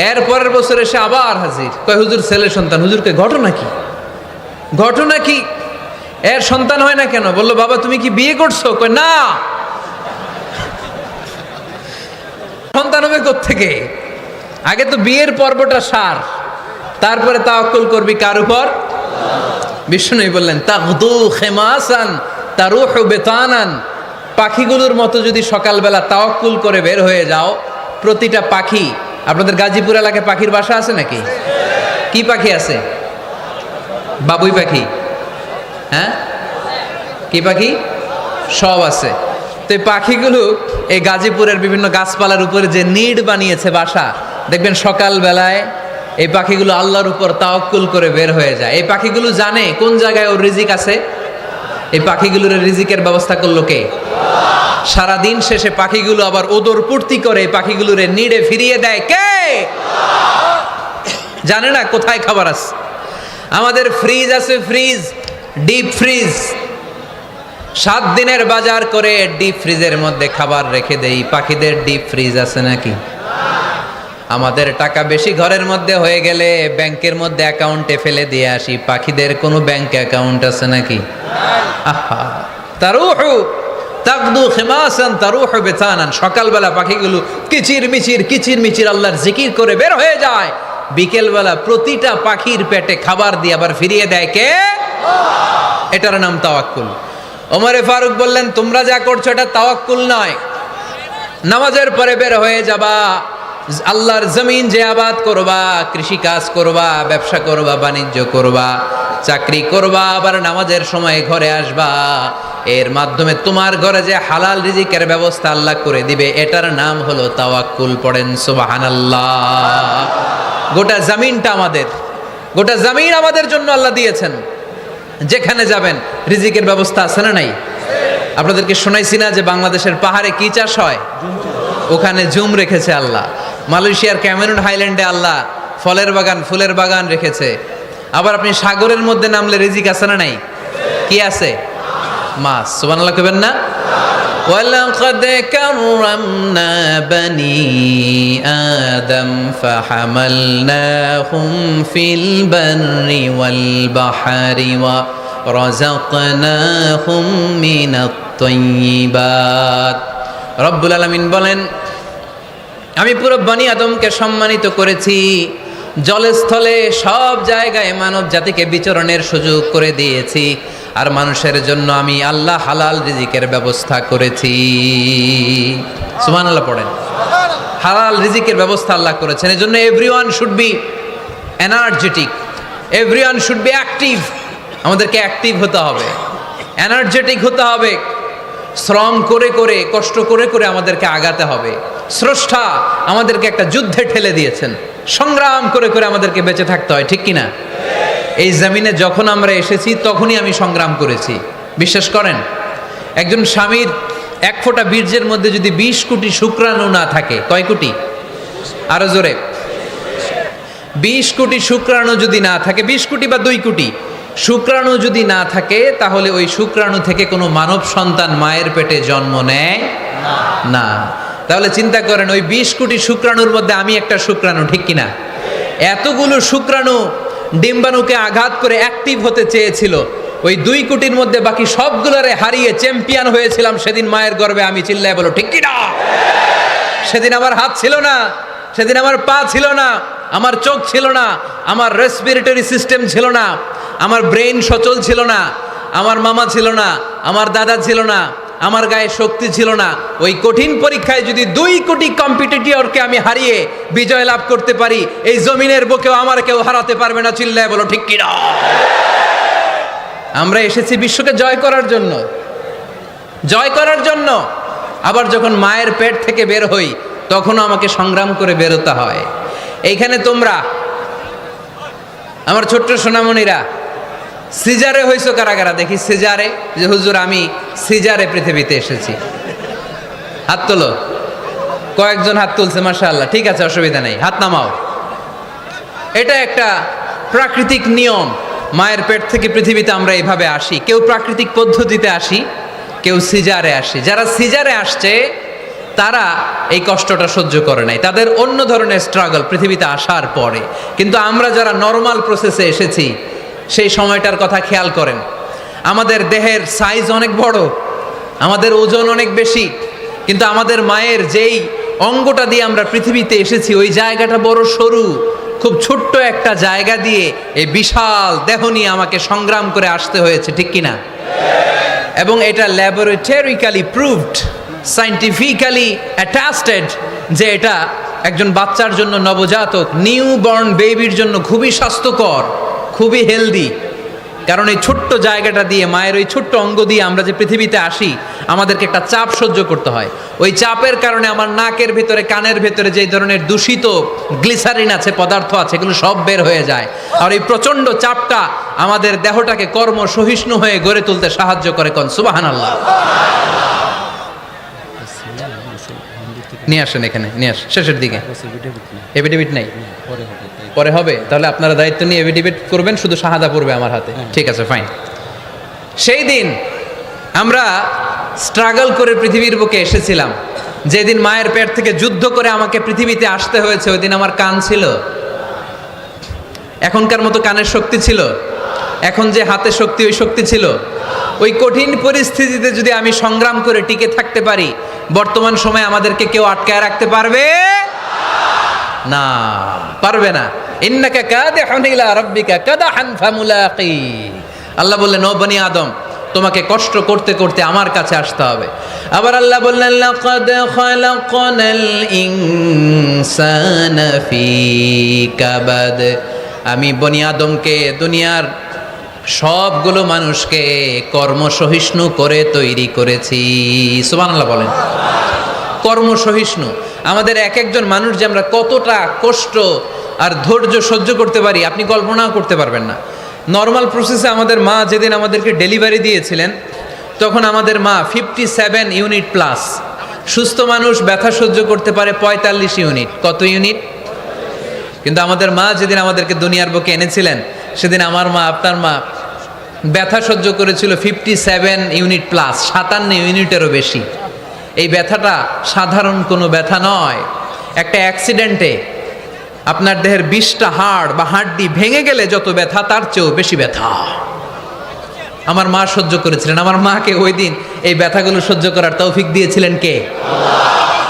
এর পরের বছর এসে আবার হাজির, কয় হুজুর ছেলে সন্তান। হুজুরকে ঘটনা কি? ঘটনা কি? এর সন্তান হয় না কেন? বললো বাবা তুমি কি বিয়ে করছো? কয় না। সন্তান হবে কোত্থেকে? আগে তো বিয়ের পর্বটা সার, তারপরে তাওয়াক্কুল করবি কার উপর? বিষ্ণু বললেন, তাগদু খেমাসান তারুহু বেতানান, পাখিগুলোর মতো যদি সকালবেলা তাওয়াক্কুল করে বের হয়ে যাও, প্রতিটা পাখি, আপনাদের গাজীপুর এলাকায় পাখির বাসা আছে নাকি? কি পাখি আছে? বাবুই পাখি, হ্যাঁ কি পাখি? সব আছে। তো এই পাখিগুলো এই গাজীপুরের বিভিন্ন গাছপালার উপরে যে নিড বানিয়েছে বাসা, দেখবেন সকালবেলায় এই পাখিগুলো আল্লাহর উপর তাওয়াক্কুল করে বের হয়ে যায়। এই পাখিগুলো জানে কোন জায়গায় ওর রিজিক আছে। এই পাখিগুলোর রিজিকের ব্যবস্থা করলো কে? সারাদিন শেষে পাখিগুলো আবার ওদর পূর্তি করে পাখিগুলোর নিড়ে ফিরিয়ে দেয় কে? জানে না কোথায় খাবার আছে। আমাদের ফ্রিজ আছে, ফ্রিজ, ডিপ ফ্রিজ, 7 দিনের বাজার করে ডিপ ফ্রিজের মধ্যে খাবার রেখে দেই। পাখিদের ডিপ ফ্রিজ আছে নাকি? আমাদের টাকা বেশি ঘরের মধ্যে হয়ে গেলে ব্যাংকের মধ্যে অ্যাকাউন্টে ফেলে দিয়ে আসি। পাখিদের কোনো ব্যাংক অ্যাকাউন্ট আছে নাকি? আহা, তারুহু তাগদু খিমাসান তারুহু বিতানান, সকালবেলা পাখিগুলো কিচির মিচির আল্লাহর জিকির করে বের হয়ে যায়। বিকেলবেলা প্রতিটা পাখির পেটে খাবার দিয়ে আবার ফিরিয়ে দেয় কে? এটার নাম তাওয়াক্কুল। ওমরে ফারুক বললেন, তোমরা যা করছো এটা তাওয়াক্কুল নয়। নামাজের পরে বের হয়ে যাবা, আল্লাহর জমিন যে আবাদ করবা, কৃষি কাজ করবা, ব্যবসা করবা, বাণিজ্য করবা, চাকরি করবা, আবার নামাজের সময় ঘরে আসবা, এর মাধ্যমে তোমার ঘরে যে হালাল রিজিকের ব্যবস্থা আল্লাহ করে দিবে, এটার নাম হলো তাওয়াক্কুল। পড়েন সুবহানাল্লাহ। গোটা জমিনটা আমাদের, গোটা জমিন আমাদের জন্য আল্লাহ দিয়েছেন। যেখানে যাবেন রিজিকের ব্যবস্থা আছে না নাই? আপনাদেরকে শোনাইছি না যে বাংলাদেশের পাহাড়ে কি চাষ হয়? ওখানে জুম রেখেছে আল্লাহ। মালয়েশিয়ার ক্যামেরুন হাইল্যান্ডে আল্লাহ ফলের বাগান, ফুলের বাগান রেখেছে। আবার আপনি সাগরের মধ্যে নামলে রিজিক আছে না নাই? কি আছে? মাছ। সুবহানাল্লাহ কইবেন না? ওয়ালাকাদ কাররামনা বানি আদম ফাহামালনাহুম ফিল বাররি ওয়াল বাহরি ওয়া রাযাকনাহুম মিনাত তাইয়্যিবাত। রব্বুল আলামিন বলেন, আমি পুরো বনি আদমকে সম্মানিত করেছি, জলস্থলে সব জায়গায় মানব জাতিকে বিচরণের সুযোগ করে দিয়েছি, আর মানুষের জন্য আমি আল্লাহ হালাল রিজিকের ব্যবস্থা করেছি। সুবহানাল্লাহ পড়েন। হালাল রিজিকের ব্যবস্থা আল্লাহ করেছেন। এজন্য everyone should be energetic, everyone should be active. আমাদেরকে অ্যাক্টিভ হতে হবে, এনার্জেটিক হতে হবে। শ্রম করে করে, কষ্ট করে করে আমাদেরকে আগাতে হবে। স্রষ্টা আমাদেরকে একটা যুদ্ধে ঠেলে দিয়েছেন, সংগ্রাম করে করে আমাদেরকে বেঁচে থাকতে হয়, ঠিক কিনা? এই জমিনে যখন আমরা এসেছি তখনই আমি সংগ্রাম করেছি। বিশ্বাস করেন, একজন স্বামীর এক ফোঁটা বীর্যের মধ্যে যদি 20 কোটি শুক্রাণু না থাকে, কয় কোটি? আরো জোরে। 20 কোটি শুক্রাণু যদি না থাকে, 20 কোটি বা 2 কোটি শুক্রাণু যদি না থাকে, তাহলে ওই শুক্রাণু থেকে কোনো মানব সন্তান মায়ের পেটে জন্ম নেয় না। তাহলে চিন্তা করেন, ওই 20 কোটি শুক্রাণুর মধ্যে আমি একটা শুক্রাণু, ঠিক কিনা? এতগুলো শুক্রাণু ডিম্বাণুকে আঘাত করে অ্যাক্টিভ হতে চেয়েছিল, ওই 2 কোটির মধ্যে বাকি সবগুলোরে হারিয়ে চ্যাম্পিয়ন হয়েছিলাম সেদিন মায়ের গর্ভে আমি। চিল্লায় বলো ঠিক কিনা? সেদিন আমার হাত ছিল না, সেদিন আমার পা ছিল না, আমার চোখ ছিল না, আমার রেসপিরেটরি সিস্টেম ছিল না, আমার ব্রেইন সচল ছিল না, আমার মামা ছিল না, আমার দাদা ছিল না, আমার গায়ে শক্তি ছিল না। ওই কঠিন পরীক্ষায় যদি 2 কোটি কম্পিটিটরকে আমি হারিয়ে বিজয় লাভ করতে পারি, এই জমিনের বুকেও আমার কেউ হারাতে পারবে না। চিল্লায় বলো ঠিক কিনা? আমরা এসেছি বিশ্বকে জয় করার জন্য, জয় করার জন্য। আবার যখন মায়ের পেট থেকে বের হই, তখনও আমাকে সংগ্রাম করে বেরোতে হয়। এইখানে তোমরা আমার ছোট্ট সোনামণিরা সিজারে হইছো কারা কারা? দেখি সিজারে, যে হুজুর আমি সিজারে পৃথিবীতে এসেছি। হাত তোলো। কয়েকজন হাত তুলছে, মাশাআল্লাহ। ঠিক আছে, অসুবিধা নেই, হাত নামাও। এটা একটা প্রাকৃতিক নিয়ম। মায়ের পেট থেকে পৃথিবীতে আমরা এভাবে আসি। কেউ প্রাকৃতিক পদ্ধতিতে আসি, কেউ সিজারে আসি। যারা সিজারে আসছে তারা এই কষ্টটা সহ্য করে নাই, তাদের অন্য ধরনের স্ট্রাগল পৃথিবীতে আসার পরে। কিন্তু আমরা যারা নর্মাল প্রসেসে এসেছি, সেই সময়টার কথা খেয়াল করেন। আমাদের দেহের সাইজ অনেক বড়, আমাদের ওজন অনেক বেশি, কিন্তু আমাদের মায়ের যেই অঙ্গটা দিয়ে আমরা পৃথিবীতে এসেছি, ওই জায়গাটা বড় সরু। খুব ছোট্ট একটা জায়গা দিয়ে এই বিশাল দেহ নিয়ে আমাকে সংগ্রাম করে আসতে হয়েছে, ঠিক কিনা? এবং এটা ল্যাবরেটরিক্যালি প্রুভড, সায়েন্টিফিক্যালি অ্যাটাস্টেড যে এটা একজন বাচ্চার জন্য, নবজাতক নিউ বর্ন বেবির জন্য খুবই স্বাস্থ্যকর, খুবই হেলদি। কারণ এই ছোট্ট জায়গাটা দিয়ে, মায়ের ওই ছোট্ট অঙ্গ দিয়ে আমরা যে পৃথিবীতে আসি, আমাদেরকে একটা চাপ সহ্য করতে হয়। ওই চাপের কারণে আমার নাকের ভিতরে, কানের ভিতরে যে ধরনের দূষিত গ্লিসারিন আছে, পদার্থ আছে, এগুলো সব বের হয়ে যায়। আর এই প্রচণ্ড চাপটা আমাদের দেহটাকে কর্ম সহিষ্ণু হয়ে গড়ে তুলতে সাহায্য করে। কোন সুবহানাল্লাহ। নিয়ে আসেন এখানে, নিয়ে আসেন শেষের দিকে। এফিডেভিট নাই, পরে হবে। তাহলে আপনারা দায়িত্ব নিয়ে এফিডেভিট করবেন, শুধু শাহাদা পড়বে আমার হাতে। ঠিক আছে, ফাইন। সেই দিন আমরা স্ট্রাগল করে পৃথিবীর বুকে এসেছিলাম। যেদিন মায়ের পেট থেকে যুদ্ধ করে আমাকে পৃথিবীতে আসতে হয়েছে, ওই দিন আমার কান ছিল? এখনকার মতো কানের শক্তি ছিল? এখন যে হাতে শক্তি, ওই শক্তি ছিল? ওই কঠিন পরিস্থিতিতে যদি আমি সংগ্রাম করে টিকে থাকতে পারি, বর্তমান সময়ে আমাদেরকে কেউ আটকায় রাখতে পারবে না, পারবে না। ইন্নাকা কাদিহুন ইলা রাব্বিকা কাদাহান ফামুলাকি। আল্লাহ বললেন, ও বনি আদম, তোমাকে কষ্ট করতে করতে আমার কাছে আসতে হবে। আবার আল্লাহ বললেন, লাকাদ খালাকনাল ইনসানা ফি কাবাদ। আমি বনি আদমকে, দুনিয়ার সবগুলো মানুষকে কর্মসহিষ্ণু করে তৈরি করেছি। সুবহানাল্লাহ বলেন। কর্মসহিষ্ণু। আমাদের এক একজন মানুষ যে আমরা কতটা কষ্ট আর ধৈর্য সহ্য করতে পারি, আপনি কল্পনাও করতে পারবেন না। নর্মাল প্রসেসে আমাদের মা যেদিন আমাদেরকে ডেলিভারি দিয়েছিলেন, তখন আমাদের মা 57 ইউনিট প্লাস। সুস্থ মানুষ ব্যথা সহ্য করতে পারে 45 ইউনিট। কত ইউনিট? কিন্তু আমাদের মা যেদিন আমাদেরকে দুনিয়ার বুকে এনেছিলেন, সেদিন আমার মা, আপনার মা ব্যথা সহ্য করেছিল 57 ইউনিট প্লাস, 57 ইউনিটেরও বেশি। এই ব্যথাটা সাধারণ কোনো ব্যথা নয়। একটা অ্যাক্সিডেন্টে আপনার দেহের 20টা হাড় বা হাড্ডি ভেঙে গেলে যত ব্যথা, তার চেয়েও বেশি ব্যথা আমার মা সহ্য করেছিলেন। আমার মাকে ওই দিন এই ব্যথাগুলো সহ্য করার তৌফিক দিয়েছিলেন কে?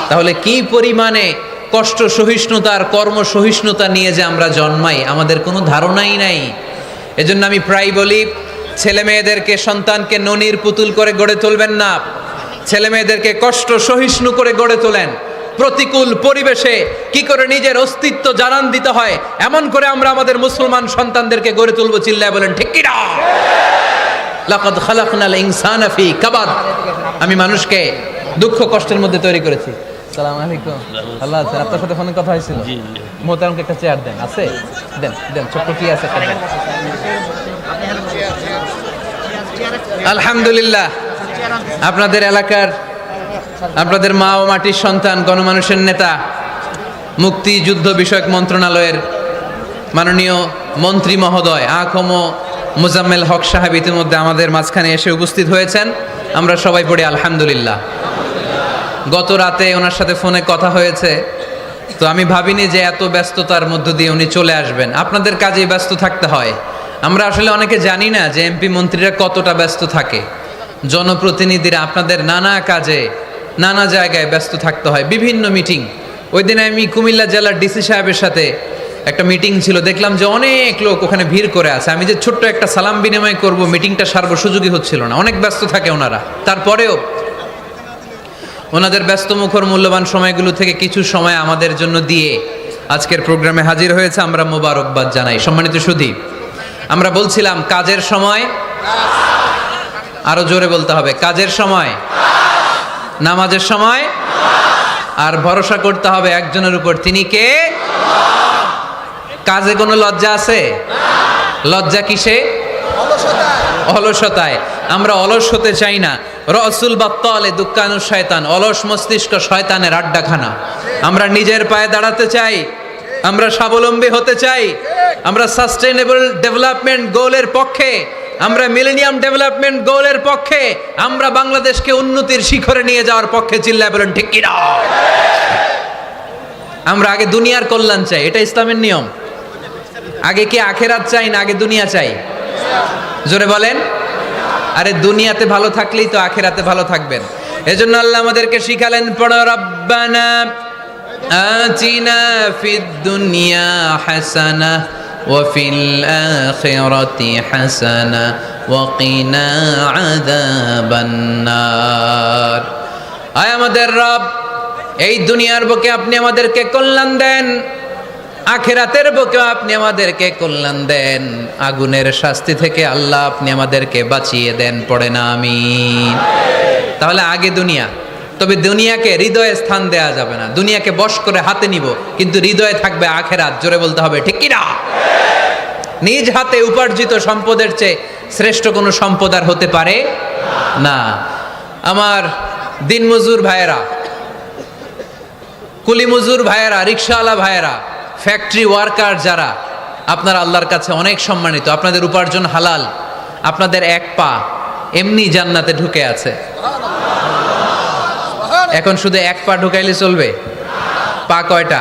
তাহলে কি পরিমাণে কষ্ট সহিষ্ণুতা আর কর্ম সহিষ্ণুতা নিয়ে যে আমরা জন্মাই আমাদের কোনো ধারণাই নাই। এজন্য আমি প্রায় বলি, ছেলে মেয়েদেরকে, সন্তানকে ননির পুতুল করে গড়ে তুলবেন না, ছেলে মেয়েদেরকে কষ্ট সহিষ্ণু করে গড়ে তোলেন। প্রতিকূল পরিবেশে কি করে নিজের অস্তিত্ব জানান দিতে হয় এমন করে আমরা আমাদের মুসলমান সন্তানদেরকে গড়ে তুলবো। চিল্লায় বলেন ঠিক কি না? লাকাদ খালাকনাল ইনসানা ফি কাবাদ। আমি মানুষকে দুঃখ কষ্টের মধ্যে তৈরি করেছি। আসসালামু আলাইকুম। আল্লাহ আছে, আপনার সাথে ফোনে কথা হয়েছিল। মোহতারামকে একটা চেয়ার দেন। আছে? দেন দেন, ছোট্ট কি আছে একটা দেন। আলহামদুলিল্লাহ, আপনাদের এলাকার, আপনাদের মা ও মাটির সন্তান, গণমানুষের নেতা, মুক্তিযুদ্ধ বিষয়ক মন্ত্রণালয়ের মাননীয় মন্ত্রী মহোদয় আখম মুজাম্মেল হক সাহেব ইতিমধ্যে আমাদের মাঝখানে এসে উপস্থিত হয়েছেন। আমরা সবাই পড়ি আলহামদুলিল্লাহ। গত রাতে ওনার সাথে ফোনে কথা হয়েছে, তো আমি ভাবিনি যে এত ব্যস্ততার মধ্য দিয়ে উনি চলে আসবেন। আপনাদের কাজেই ব্যস্ত থাকতে হয়। আমরা আসলে অনেকে জানি না যে এমপি মন্ত্রীরা কতটা ব্যস্ত থাকে। জনপ্রতিনিধিরা আপনাদের নানা কাজে নানা জায়গায় ব্যস্ত থাকতে হয়, বিভিন্ন মিটিং। ওই দিন আমি কুমিল্লা জেলার ডিসি সাহেবের সাথে একটা মিটিং ছিল, দেখলাম যে অনেক লোক ওখানে ভিড় করে আছে। আমি যে ছোট্ট একটা সালাম বিনিময় করব, মিটিংটা সারবো, সুযোগই হচ্ছিল না। অনেক ব্যস্ত থাকে ওনারা। তারপরেও ওনাদের ব্যস্তমুখর মূল্যবান সময়গুলো থেকে কিছু সময় আমাদের জন্য দিয়ে আজকের প্রোগ্রামে হাজির হয়েছে। আমরা মোবারকবাদ জানাই। সম্মানিত সুধী, আমরা বলছিলাম কাজের সময়, আরো জোরে বলতে হবে, কাজের সময়, নামাজের সময়, আর ভরসা করতে হবে একজনের উপর। তিনি কে? কাজে কোনো লজ্জা আছে? লজ্জা কিসে? অলসতায়। আমরা অলস হতে চাই না। রসুল বাত্তালে দুঃখানু শয়তান, অলস মস্তিষ্ক শয়তানের আড্ডাখানা। আমরা নিজের পায়ে দাঁড়াতে চাই, আমরা স্বাবলম্বী হতে চাই, আমরা সাস্টেইনেবল ডেভেলপমেন্ট গোলের পক্ষে, আমরা মিলেনিয়াম ডেভেলপমেন্ট গোলের পক্ষে, আমরা বাংলাদেশকে উন্নতির শিখরে নিয়ে যাওয়ার পক্ষে। চিল্লায় বলেন ঠিক কি না? আমরা আগে দুনিয়ার কল্যাণ চাই, এটা ইসলামের নিয়ম। আগে কি আখেরাত চাই না আগে দুনিয়া চাই? জোরে বলেন। আরে দুনিয়াতে ভালো থাকলেই তো আখেরাতে ভালো থাকবেন। এজন্য আল্লাহ আমাদেরকে শিখালেন, পড়ো রব্বানা আতিনা ফিদ দুনিয়া হাসানা ওয়া ফিল আখিরাতি হাসানা ওয়া কিনা আযাবান নার। আয় আমাদের রব, এই দুনিয়ার বুকে আপনি আমাদেরকে কল্যাণ দেন, আখিরাতের বুকে আপনি আমাদেরকে কল্যাণ দেন, আগুনের শাস্তি থেকে আল্লাহ আপনি আমাদেরকে বাঁচিয়ে দেন। পড়ে না আমিন। তাহলে আগে দুনিয়া, তবে দুনিয়াকে হৃদয়ে স্থান দেয়া যাবে না। দুনিয়াকে বশ করে হাতে নিব, কিন্তু হৃদয়ে থাকবে আখিরাত। জোরে বলতে হবে ঠিক কি না? নিজ হাতে উপার্জিত সম্পদের চেয়ে শ্রেষ্ঠ কোনো সম্পদ আর হতে পারে না। আমার দিনমজুর ভাইয়েরা, কুলি মজুর ভাইয়েরা, রিক্সাওয়ালা ভাইয়েরা, ফ্যাক্টরি ওয়ার্কার যারা, আপনারা আল্লাহর কাছে অনেক সম্মানিত। আপনাদের উপার্জন হালাল। আপনাদের এক পা এমনি জান্নাতে ঢুকে আছে। এখন শুধু এক পা ঢুকাইলে চলবে? পা কয়টা?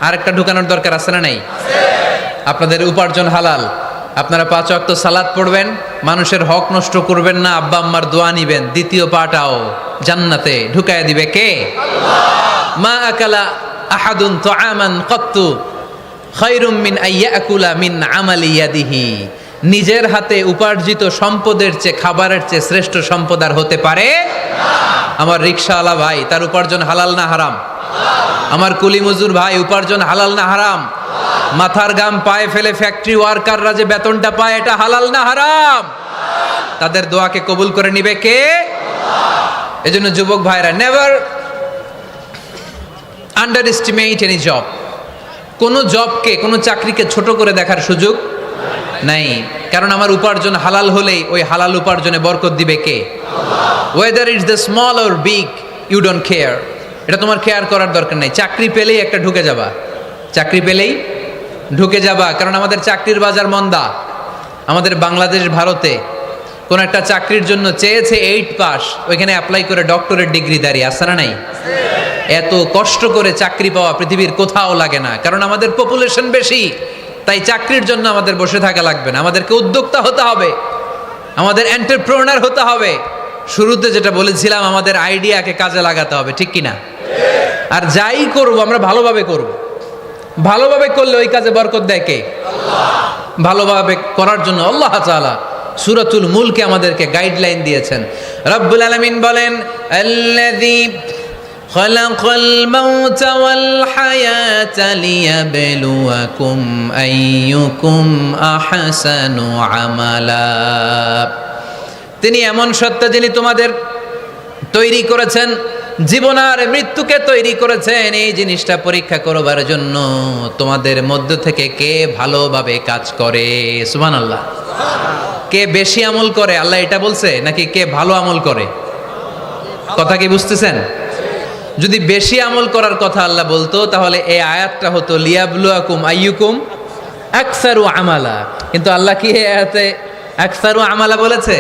আরেকটা ঢুকানোর দরকার আছে না নাই? আপনাদের উপার্জন হালাল। আপনারা 5 ওয়াক্ত সালাত পড়বেন, মানুষের হক নষ্ট করবেন না, আব্বা আম্মার দোয়া নিবেন। দ্বিতীয় পাটাও জান্নাতে ঢুকায় দিবে কে? মা আকালা আহাদুন তুআমান কত্তু খায়রুম মিন আইয়াকুলা মিন আমালি ইয়াদিহি। নিজের হাতে উপার্জিত সম্পদের চেয়ে, খাবারের চেয়ে শ্রেষ্ঠ সম্পদ আর হতে পারে না। আমার রিকশাওয়ালা ভাই, তার উপার্জন হালাল না হারাম? আমার কুলি মজুর ভাই, উপার্জন হালাল না হারাম? মাথার গাম পায়ে ফেলে ফ্যাক্টরি ওয়ার্কাররা যে বেতনটা পায়, এটা হালাল না হারাম? তাদের দোয়াকে কবুল করে নিবে কে? এজন্য যুবক ভাইরা, never under estimate any job. কোনো জবকে, কোনো চাকরিকে ছোট করে দেখার সুযোগ নাই। কারণ আমার উপার্জন হালাল হলেই ওই হালাল উপার্জনে বরকত দিবে কে? Whether it's the small or big, you don't care. এটা তোমার কেয়ার করার দরকার নেই। চাকরি পেলেই একটা ঢুকে যাবা, চাকরি পেলেই ঢুকে যাবা। কারণ আমাদের চাকরির বাজার মন্দা। আমাদের বাংলাদেশ, ভারতে কোন একটা চাকরির জন্য চেয়েছে 8 পাস, ওইখানে অ্যাপ্লাই করে ডক্টরেট ডিগ্রি দাঁড়িয়ে আসে না নাই? এত কষ্ট করে চাকরি পাওয়া পৃথিবীর কোথাও লাগে না। কারণ আমাদের পপুলেশন বেশি, তাই চাকরির জন্য আমাদের বসে থাকা লাগবে না। আমাদেরকে উদ্যোক্তা হতে হবে, আমাদের এন্টারপ্রেনার হতে হবে। শুরুতে যেটা বলেছিলাম, আমাদের আইডিয়াকে কাজে লাগাতে হবে, ঠিক কিনা? আর যাই করব আমরা ভালোভাবে করব। ভালোভাবে করলে ওই কাজে বরকত দেয় কে? ভালোভাবে করার জন্য আল্লাহ তাআলা সূরাতুল মুলকে আমাদেরকে গাইডলাইন দিয়েছেন। রব্বুল আলামিন বলেন, আল্লাযী খালাকাল মাউতা ওয়াল হায়াতা লিয়াবলুয়াকুম আইয়ুকুম আহসানু আমালা। তিনি এমন সত্তা যিনি তোমাদের তৈরি করেছেন, জীবন আর মৃত্যুকে তৈরি করেছেন এই জিনিসটা পরীক্ষা করবার জন্য তোমাদের মধ্য থেকে কে ভালোভাবে কাজ করে। সুবহানাল্লাহ। কে বেশি আমল করে আল্লাহ এটা বলছে, নাকি কে ভালো আমল করে? কথা কি বুঝতেছেন? যদি বেশি আমল করার কথা আল্লাহ বলতো তাহলে এই আয়াতটা হতো লিয়াবলুয়াকুম আইয়ুকুম আকসারু আমালা। কিন্তু আল্লাহ কি এই আয়াতে আকসারু আমালা বলেছে?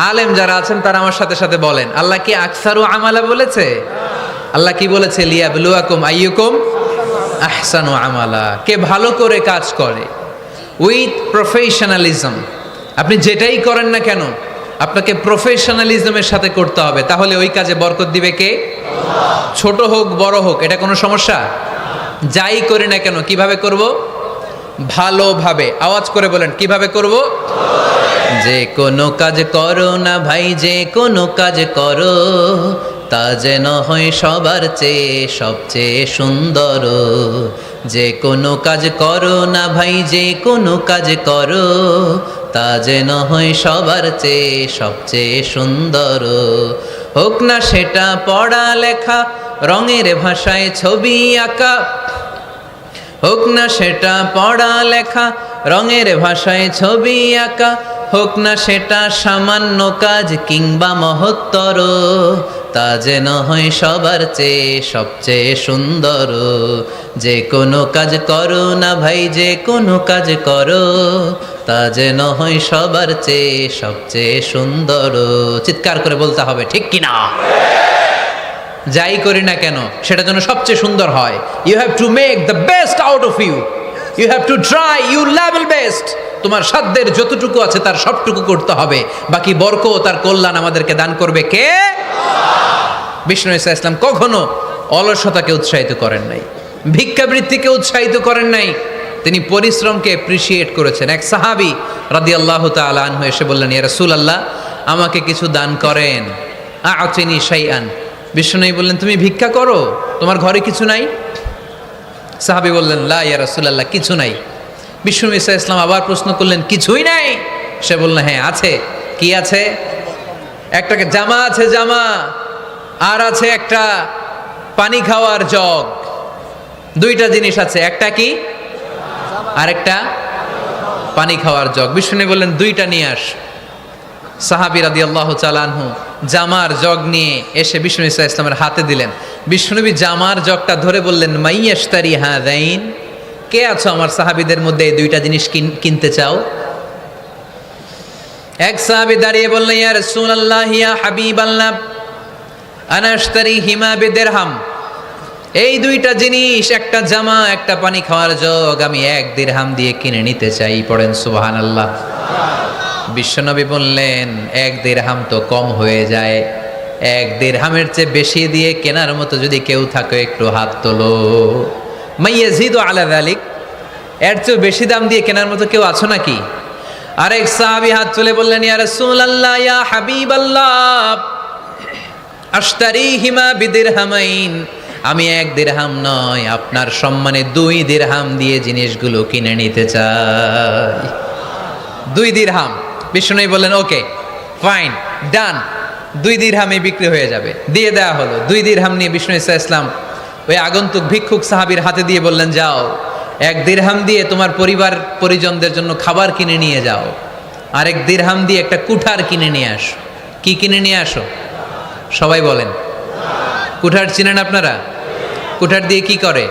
আলেম যারা আছেন তারা আমার সাথে সাথে বলেন, আল্লাহ কি আকসারু আমালা বলেছে? আল্লাহ কি বলেছে? লিয়াবলুয়াকুম আইয়ুকুম আহসানু আমালা। কে ভালো করে কাজ করে উইথ প্রফেশনালিজম। আপনি যেটাই করেন না কেন আপনাকে প্রফেশনালিজমের সাথে করতে হবে, তাহলে ওই কাজে বরকত দিবে কে? ছোট হোক বড় হোক এটা কোনো সমস্যা? যাই করি না কেন কিভাবে করব? ভালোভাবে। আওয়াজ করে বলেন, কিভাবে করব? যে কোনো কাজ করো না ভাই, যে কোনো কাজ করো তা যেন হয় সবার চেয়ে সবচেয়ে সুন্দর। যে কোনো কাজ করো না ভাই, যে কোনো কাজ করো তা যেন হয় সবার চেয়ে সবচেয়ে সুন্দর। হোক না সেটা পড়া লেখা, রঙের ভাষায় ছবি আঁকা। হোক না সেটা পড়া লেখা, রঙের ভাষায় ছবি আঁকা। হোক না সেটা সামান্য কাজ কিংবা মহত্তর, তা যেন হয় সবার চেয়ে সবচেয়ে সুন্দর। যে কোনো কাজ করো না ভাই, যে কোনো কাজ করো তা যেন হয় সবার চেয়ে সবচেয়ে সুন্দর। চিৎকার করে বলতে হবে, ঠিক কিনা? যাই করি না কেন সেটা যেন সবচেয়ে সুন্দর হয়। You have to make the best out of you. You have to try your level best. তোমার সাধ্যের যতটুকু আছে তার সবটুকু করতে হবে। বাকি বরকত তার কল্যাণ আমাদেরকে দান করবে কে? বিষ্ণু ঈসা ইসলাম কখনো অলসতাকে উৎসাহিত করেন নাই, ভিক্ষাবৃত্তিকে উৎসাহিত করেন নাই। তিনি পরিশ্রমকে অ্যাপ্রিসিয়েট করেছেন। এক সাহাবী রাদিয়াল্লাহু তাআলা আনহু এসে বললেন, ইয়া রাসূলুল্লাহ আমাকে কিছু দান করেন, আ'তিনি শাইআন। বিষ্ণু বললেন, তুমি ভিক্ষা করো, তোমার ঘরে কিছু নাই? সাহাবী বললেন, লা ইয়া রাসূলুল্লাহ কিছু নাই। বিষ্ণু ঈসা ইসলাম আবার প্রশ্ন করলেন, কিছুই নাই? সে বলল, হ্যাঁ আছে। কি আছে? একটা জামা আছে, জামা, আর আছে একটা পানি খাওয়ার জগ। দুইটা জিনিস আছে, একটা কি আর একটা পানি খাওয়ার জগ। বিষ্ণু বললেন, দুইটা নিয়ে আস। সাহাবী রাদিয়াল্লাহু তাআলা আনহু জামার জগ নিয়ে এসে বিষ্ণু ঈসা ইসলামের হাতে দিলেন। বিষ্ণুনবী জামার জগটা ধরে বললেন, মাইয়াশতারি হাযাইন, কে আছো আমার সাহাবীদের মধ্যে এই দুইটা জিনিস কিনতে চাও? এক সাহাবী দাঁড়িয়ে বললেন, ইয়া রাসূলুল্লাহ ইয়া হাবিবাল্লাহ আনা আশতারিহিমা বিদিরহাম। এই দুইটা জিনিস, একটা জামা একটা পানি খাওয়ার জগ, আমি 1 দিরহাম দিয়ে কিনে নিতে চাই। পড়েন সুবহানাল্লাহ। বিশ্বনবী বললেন, 1 দিরহাম তো কম হয়ে যায়, 1 দিরহামের চেয়ে বেশি দিয়ে কেনার মতো যদি কেউ থাকে একটু হাত তোলো। মাইয়াজিদু আলা যালিক, এর চেয়ে বেশি দাম দিয়ে কেনার মতো কেউ আছো নাকি? আরেক সাহাবী হাত তুলে বললেন, ইয়া রাসূলুল্লাহ ইয়া হাবিবাল্লাহ আশতারিহিমা বিদিরহামাইন, আমি 1 দিরহাম নয় আপনার সম্মানে 2 দিরহাম দিয়ে জিনিসগুলো কিনে নিতে চাই। 2 দিরহাম। বিষ্ণু বললেন, ওকে ফাইন, ডান, 2 দিরহামে বিক্রি হয়ে যাবে। দিয়ে দেওয়া হলো। 2 দিরহাম নিয়ে বিষ্ণু ঈসা ইসলাম ওই আগন্তুক ভিক্ষুক সাহাবীর হাতে দিয়ে বললেন, যাও 1 দিরহাম দিয়ে তোমার পরিবার পরিজনদের জন্য খাবার কিনে নিয়ে যাও, আর 1 দিরহাম দিয়ে একটা কুঠার কিনে নিয়ে আসো। কি কিনে নিয়ে আসো? সবাই বলেন। কুঠার চিনেন আপনারা? কুঠার দিয়ে কি করে?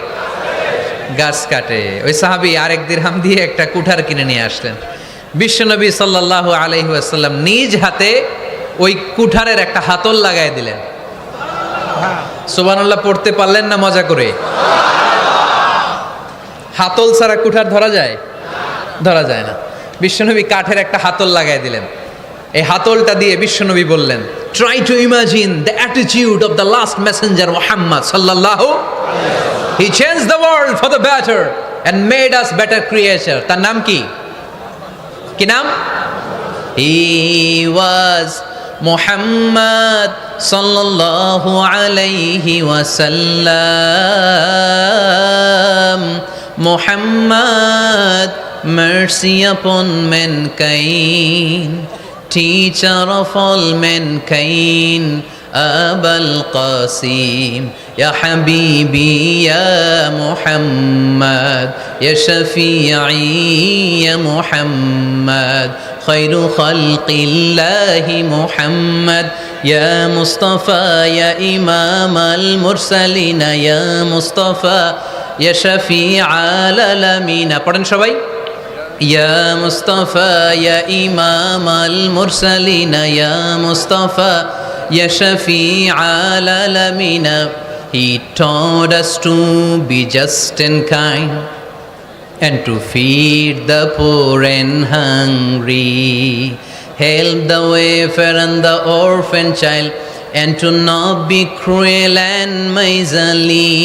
গাছ কাটে। ওই সাহাবী আর 1 দিরহাম দিয়ে একটা কুঠার কিনে নিয়ে আসলেন। বিশ্বনবী সাল্লাল্লাহু আলাইহি ওয়াসাল্লাম নিজ হাতে ওই কুঠারের একটা হাতল লাগায় দিলেন। সুবহানাল্লাহ পড়তে পারলেন না মজা করে? হাতল ছাড়া কুঠার ধরা যায়? ধরা যায় না। বিশ্বনবী কাঠের একটা হাতল লাগায় দিলেন। এই হাতলটা দিয়ে বিশ্বনবী বললেন, try to imagine the attitude of the last messenger Muhammad সাল্লাল্লাহু, he change the world for the better and made us better creature. তার নাম কি? কি নাম? হি ওয়াজ মুহাম্মদ সাল্লাল্লাহু আলাইহি ওয়াসাল্লাম। Muhammad, mercy upon mankind, teacher of all mankind, Abul Qasim, Ya Habibi, Ya Muhammad, Ya Shafi'i, Ya Muhammad, Khairu Khalqillahi Muhammad, Ya Mustafa, Ya Imam al-Mursalin, Ya Mustafa, Ya Shafi'al alamin। পড়েন সবাই, Ya Mustafa, Ya Imam al-Mursalin, Ya Mustafa, Ya Shafi'al alamin। He taught us to be just and kind and to feed the poor and hungry, help the wafer and the orphan child, and to not be cruel and miserly.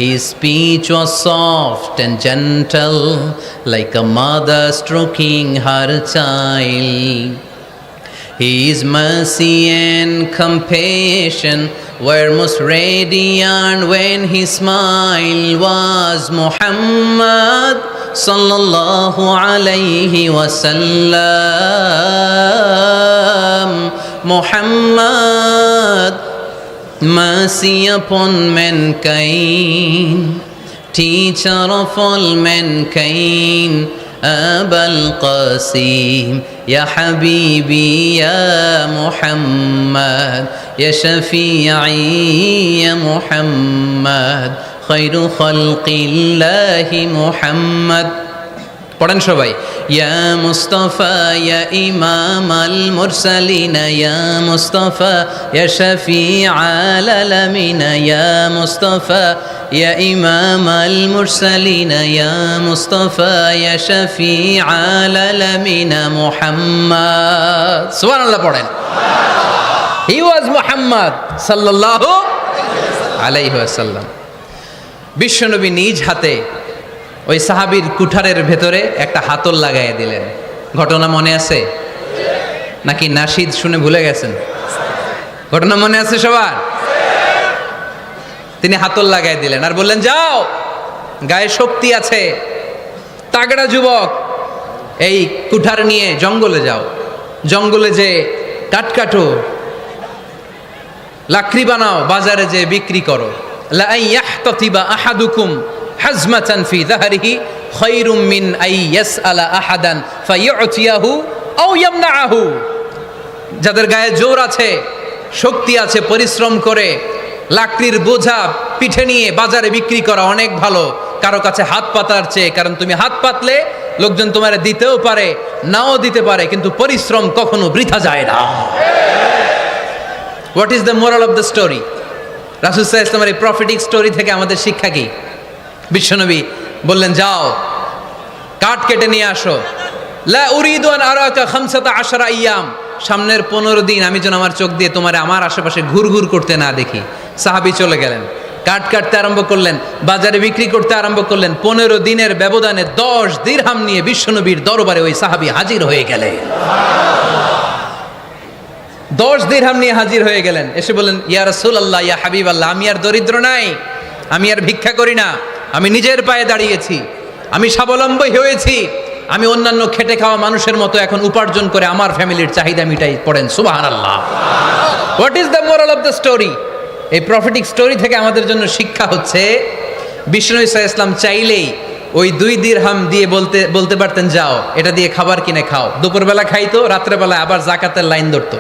His speech was soft and gentle, like a mother stroking her child. His mercy and compassion were most radiant when his smile was Muhammad sallallahu alayhi wasallam. Muhammad, mercy upon mankind, teacher of all mankind, Abul Qasim, Ya Habibi, Ya Muhammad, Ya Shafi'i, Ya Muhammad, Khairu Khalqillahi Muhammad। পড়েন সবাই, Ya Mustafa, Ya Imam al-Mursalin, Ya Mustafa, Ya Shafi'al alamin, Ya Mustafa, Ya Imam al-Mursalin, Ya Mustafa, Ya Shafi'al alamin, Muhammad। সুবহানাল্লাহ পড়েন। He was Muhammad sallallahu alayhi wasallam। বিশ্বনবী নিজ হাতে ওই সাহাবীর কুঠারের ভেতরে একটা হাতল লাগাইয়া দিলেন। ঘটনা মনে আছে নাকি নাশিদ শুনে ভুলে গেছেন? ঘটনা মনে আছে সবার? তিনি হাতল লাগাই দিলেন আর বললেন, যাও, গায়ে শক্তি আছে, তাগড়া যুবক, এই কুঠার নিয়ে জঙ্গলে যাও, জঙ্গলে যে কাঠ কাটো, লাকড়ি বানাও, বাজারে যে বিক্রি করো। লা ইয়াহতাতিবা আহাদুকুম হাজমাতান ফি যাহরিহি খায়রুম মিন আই ইয়াসআলা আহাদান ফায়ুতিয়াহু আও ইয়ামনাহু। যাদের গায়ে জোর আছে, শক্তি আছে, পরিশ্রম করে লাকড়ির বোঝা পিঠে নিয়ে বাজারে বিক্রি করা অনেক ভালো কারো কাছে হাত পাতার চেয়ে। কারণ তুমি হাত পাতলে লোকজন তোমারে দিতেও পারে, নাও দিতে পারে, কিন্তু পরিশ্রম কখনো বৃথা যায় না। What is the moral of the story? রাসূল সাল্লাল্লাহু আলাইহি ওয়াসাল্লামের এই প্রফেটিক স্টোরি থেকে আমাদের শিক্ষা কি? বিশ্বনবী বললেন, যাও, কাঠ কেটে নিয়ে আসো। লা উরিদু আন আরাকা 15 আইয়াম, সামনের 15 দিন আমি যেন আমার চোখ দিয়ে তোমার আমার আশেপাশে ঘুরঘুর করতে না দেখি। সাহাবী চলে গেলেন, কাঠ কাটতে আরম্ভ করলেন, বাজারে বিক্রি করতে আরম্ভ করলেন। 15 দিনের ব্যবধানে 10 দিরহাম নিয়ে বিশ্বনবীর দরবারে ওই সাহাবী হাজির হয়ে গেলেন। 10 দিরহাম নিয়ে হাজির হয়ে গেলেন। এসে বললেন, ইয়া রাসূলুল্লাহ, ইয়া হাবিবাল্লাহ, আমি আর দরিদ্র নাই, আমি আর ভিক্ষা করি না, আমি নিজের পায়ে দাঁড়িয়েছি, আমি স্বাবলম্বী হয়েছি, আমি অন্যান্য খেটে খাওয়া মানুষের মতো এখন উপার্জন করে আমার ফ্যামিলির চাহিদা মিটাই। পড়েন সুবহানাল্লাহ। What is the moral of the story? এই প্রফেটিক স্টোরি থেকে আমাদের জন্য শিক্ষা হচ্ছে, বিষ্ণু ইসা ইসলাম চাইলেই ওই 2 দিরহাম দিয়ে বলতে পারতেন, যাও, এটা দিয়ে খাবার কিনে খাও। দুপুরবেলা খাইতো, রাত্রেবেলা আবার জাকাতের লাইন ধরতো।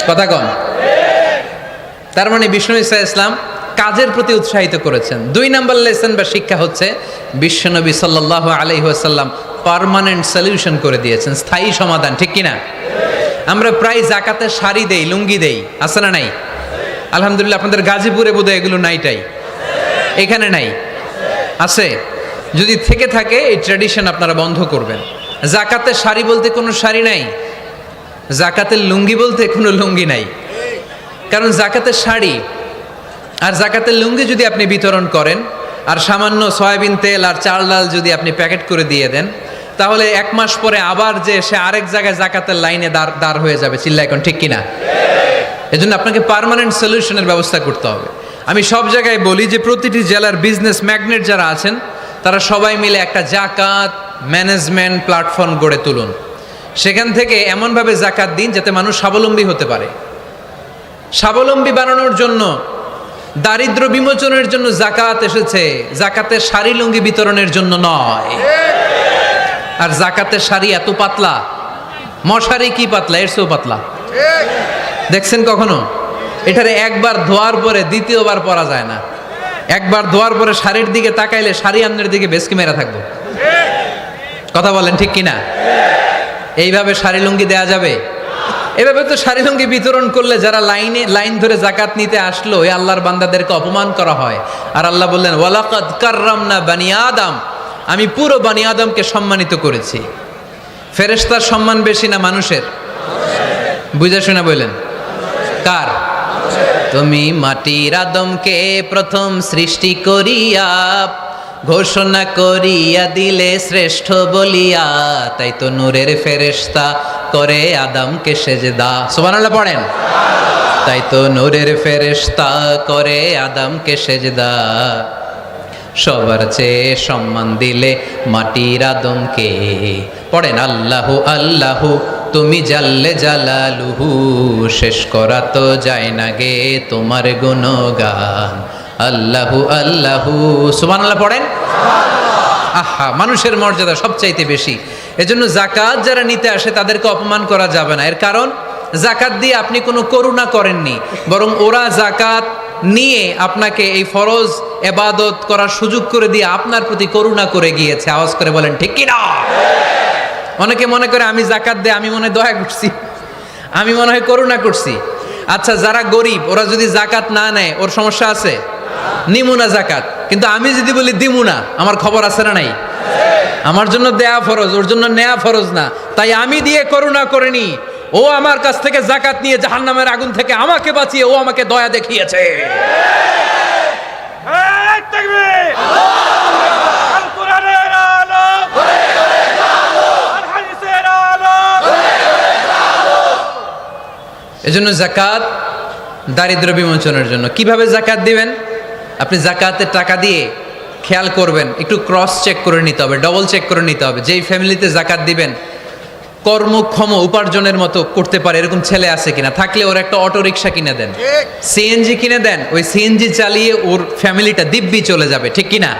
কথা কন? তার মানে বিষ্ণু ইসা ইসলাম কাজের প্রতি উৎসাহিত করেছেন। 2 নাম্বার লেসন বা শিক্ষা হচ্ছে, বিশ্বনবী সাল্লাল্লাহু আলাইহি ওয়াসাল্লাম পার্মানেন্ট সলিউশন করে দিয়েছেন, স্থায়ী সমাধান। ঠিক কিনা? আমরা প্রায় জাকাতের শাড়ি দেই, লুঙ্গি দেই, আছে না নাই? আলহামদুলিল্লাহ, আপনাদের গাজীপুরে বোধহয় এগুলো নাইটাই, এখানে নাই, আছে। যদি থেকে থাকে এই ট্র্যাডিশন আপনারা বন্ধ করবেন। জাকাতের শাড়ি বলতে কোনো শাড়ি নাই, জাকাতের লুঙ্গি বলতে কোনো লুঙ্গি নাই, কারণ জাকাতের শাড়ি আর জাকাতের লুঙ্গি যদি আপনি বিতরণ করেন আর সামান্য সয়াবিন তেল আর চাল ডাল যদি আপনি প্যাকেট করে দিয়ে দেন, তাহলে 1 মাস পরে আবার যে সে আরেক জায়গায় জাকাতের লাইনে দাঁড় হয়ে যাবে। চিল্লা এখন ঠিক কিনা? এজন্য আপনাকে পার্মানেন্ট সলিউশনের ব্যবস্থা করতে হবে। আমি সব জায়গায় বলি যে প্রতিটি জেলার বিজনেস ম্যাগনেট যারা আছেন তারা সবাই মিলে একটা জাকাত ম্যানেজমেন্ট প্ল্যাটফর্ম গড়ে তুলুন। সেখান থেকে এমনভাবে জাকাত দিন যাতে মানুষ স্বাবলম্বী হতে পারে। স্বাবলম্বী বানানোর জন্য, দারিদ্র বিমোচনের জন্য জাকাত এসেছে, জাকাতের শাড়ি লুঙ্গি বিতরণের জন্য নয়। আর জাকাতের শাড়ি এত পাতলা, মশারি কি পাতলা, এর চেয়েও পাতলা। দেখছেন কখনো? এটারে একবার ধোয়ার পরে দ্বিতীয়বার পরা যায় না। একবার ধোয়ার পরে শাড়ির দিকে তাকাইলে শাড়ি আমনের দিকে বেশকি মেরা থাকবো। কথা বলেন ঠিক কিনা? এইভাবে শাড়ি লুঙ্গি দেয়া যাবে? এভাবে তো শাড়ি লুঙ্গি বিতরণ করলে যারা লাইন ধরে জাকাত নিতে আসলো এই আল্লাহর বান্দাদেরকে অপমান করা হয়। আর আল্লাহ বললেন ওয়ালাকাদ কাররামনা বানি আদম, আমি পুরো বানি আদমকে সম্মানিত করেছি। ফেরেশতার সম্মান বেশি না মানুষের? বুঝা শোনা বললেন কার? তুমি মাটির আদমকে প্রথম সৃষ্টি করিয়া ঘোষণা করিয়া দিলে শ্রেষ্ঠ বলিয়া, তাই তো নূরের ফেরেশতা করে আদমকে সেজদা। সুবহানাল্লাহ পড়েন। তাই তো নূরের ফেরেশতা করে আদমকে সেজদা, সবার চেয়ে সম্মান দিলে মাটির আদমকে। পড়েন আল্লাহু আল্লাহু তুমি জাল্লে জালালুহু, শেষ করা তো যায় না গে তোমার গুণগান। আল্লাহু আল্লাহু সুবহানাল্লাহ পড়েন। আহা, মানুষের মর্যাদা সবচাইতে বেশি। এজন্য জাকাত যারা নিতে আসে তাদেরকে অপমান করা যাবে না। এর কারণ জাকাত দিয়ে আপনি কোনো করুণা করেননি, বরং ওরা জাকাত নিয়ে আপনাকে এই ফরজ ইবাদত করার সুযোগ করে দিয়ে আপনার প্রতি করুণা করে গিয়েছে। আওয়াজ করে বলেন ঠিক কি না? অনেকে মনে করে আমি জাকাত দিয়ে আমি মনে হয় দয়া করছি, আমি মনে হয় করুণা করছি। আচ্ছা, যারা গরিব ওরা যদি জাকাত না নেয় ওর সমস্যা আছে? নিমুনা জাকাত। কিন্তু আমি যদি বলি দিমুনা, আমার খবর আছে না নাই? আমার জন্য দেয়া ফরজ, ওর জন্য নেয়া ফরজ না। তাই আমি দিয়ে করুণা করিনি, ও আমার কাছ থেকে জাকাত নিয়ে জাহান্নামের আগুন থেকে আমাকে বাঁচিয়ে ও আমাকে দয়া দেখিয়েছে। এজন্য জাকাত দারিদ্র বিমোচনের জন্য। কিভাবে জাকাত দিবেন? আপনি জাকাতের টাকা দিয়ে খেয়াল করবেন, একটু ক্রস চেক করে নিতে হবে, ডবল চেক করে নিতে হবে। যেই ফ্যামিলিতে জাকাত দিবেন কর্মক্ষম উপার্জনের মতো করতে পারে এরকম ছেলে আছে কিনা, থাকলে ওর একটা অটো রিক্সা কিনে দেন, সিএনজি কিনে দেন। ওই সিএনজি চালিয়ে ওর ফ্যামিলিটা দিব্যি চলে যাবে, ঠিক কিনা?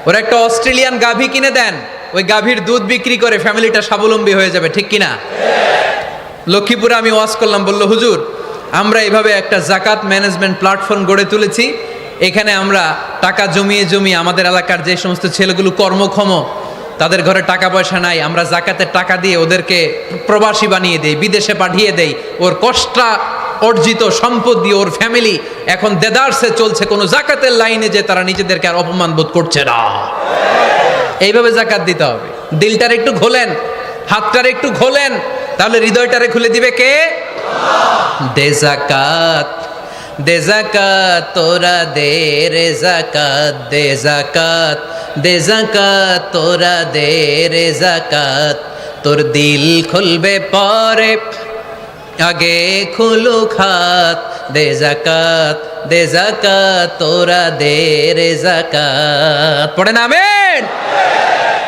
ওর একটা অস্ট্রেলিয়ান গাভী কিনে দেন, ওই গাভীর দুধ বিক্রি করে ফ্যামিলিটা স্বাবলম্বী হয়ে যাবে, ঠিক কিনা? লক্ষ্মীপুরে আমি ওয়াজ করলাম, বলল হুজুর আমরা এইভাবে একটা জাকাত ম্যানেজমেন্ট প্ল্যাটফর্ম গড়ে তুলেছি, এখানে আমরা টাকা জমিয়ে জমিয়ে আমাদের এলাকার যে সমস্ত ছেলেগুলো কর্মক্ষম, তাদের ঘরে টাকা পয়সা নাই, আমরা জাকাতের টাকা দিয়ে ওদেরকে প্রবাসী বানিয়ে দেই, বিদেশে পাঠিয়ে দেই। ওর কষ্ট অর্জিত সম্পদ দিয়ে ওর ফ্যামিলি এখন দেদারসে চলছে, কোনো জাকাতের লাইনে যে তারা নিজেদেরকে আর অপমান বোধ করছে না। এইভাবে জাকাত দিতে হবে। দিলটার একটু খোলেন, হাতটার একটু খোলেন, তাহলে হৃদয়টারে খুলে দিবে কে? দে জাকাত, দে জাকাত তোরা দে রে জাকাত, দে জাকাত, দে জাকাত তোরা দে রে জাকাত। তোর দিল খুলবে পরে, আগে খুলু খাত। দে জাকাত, দে জাকাত তোরা দে রে জাকাত। পড়েন আমিন।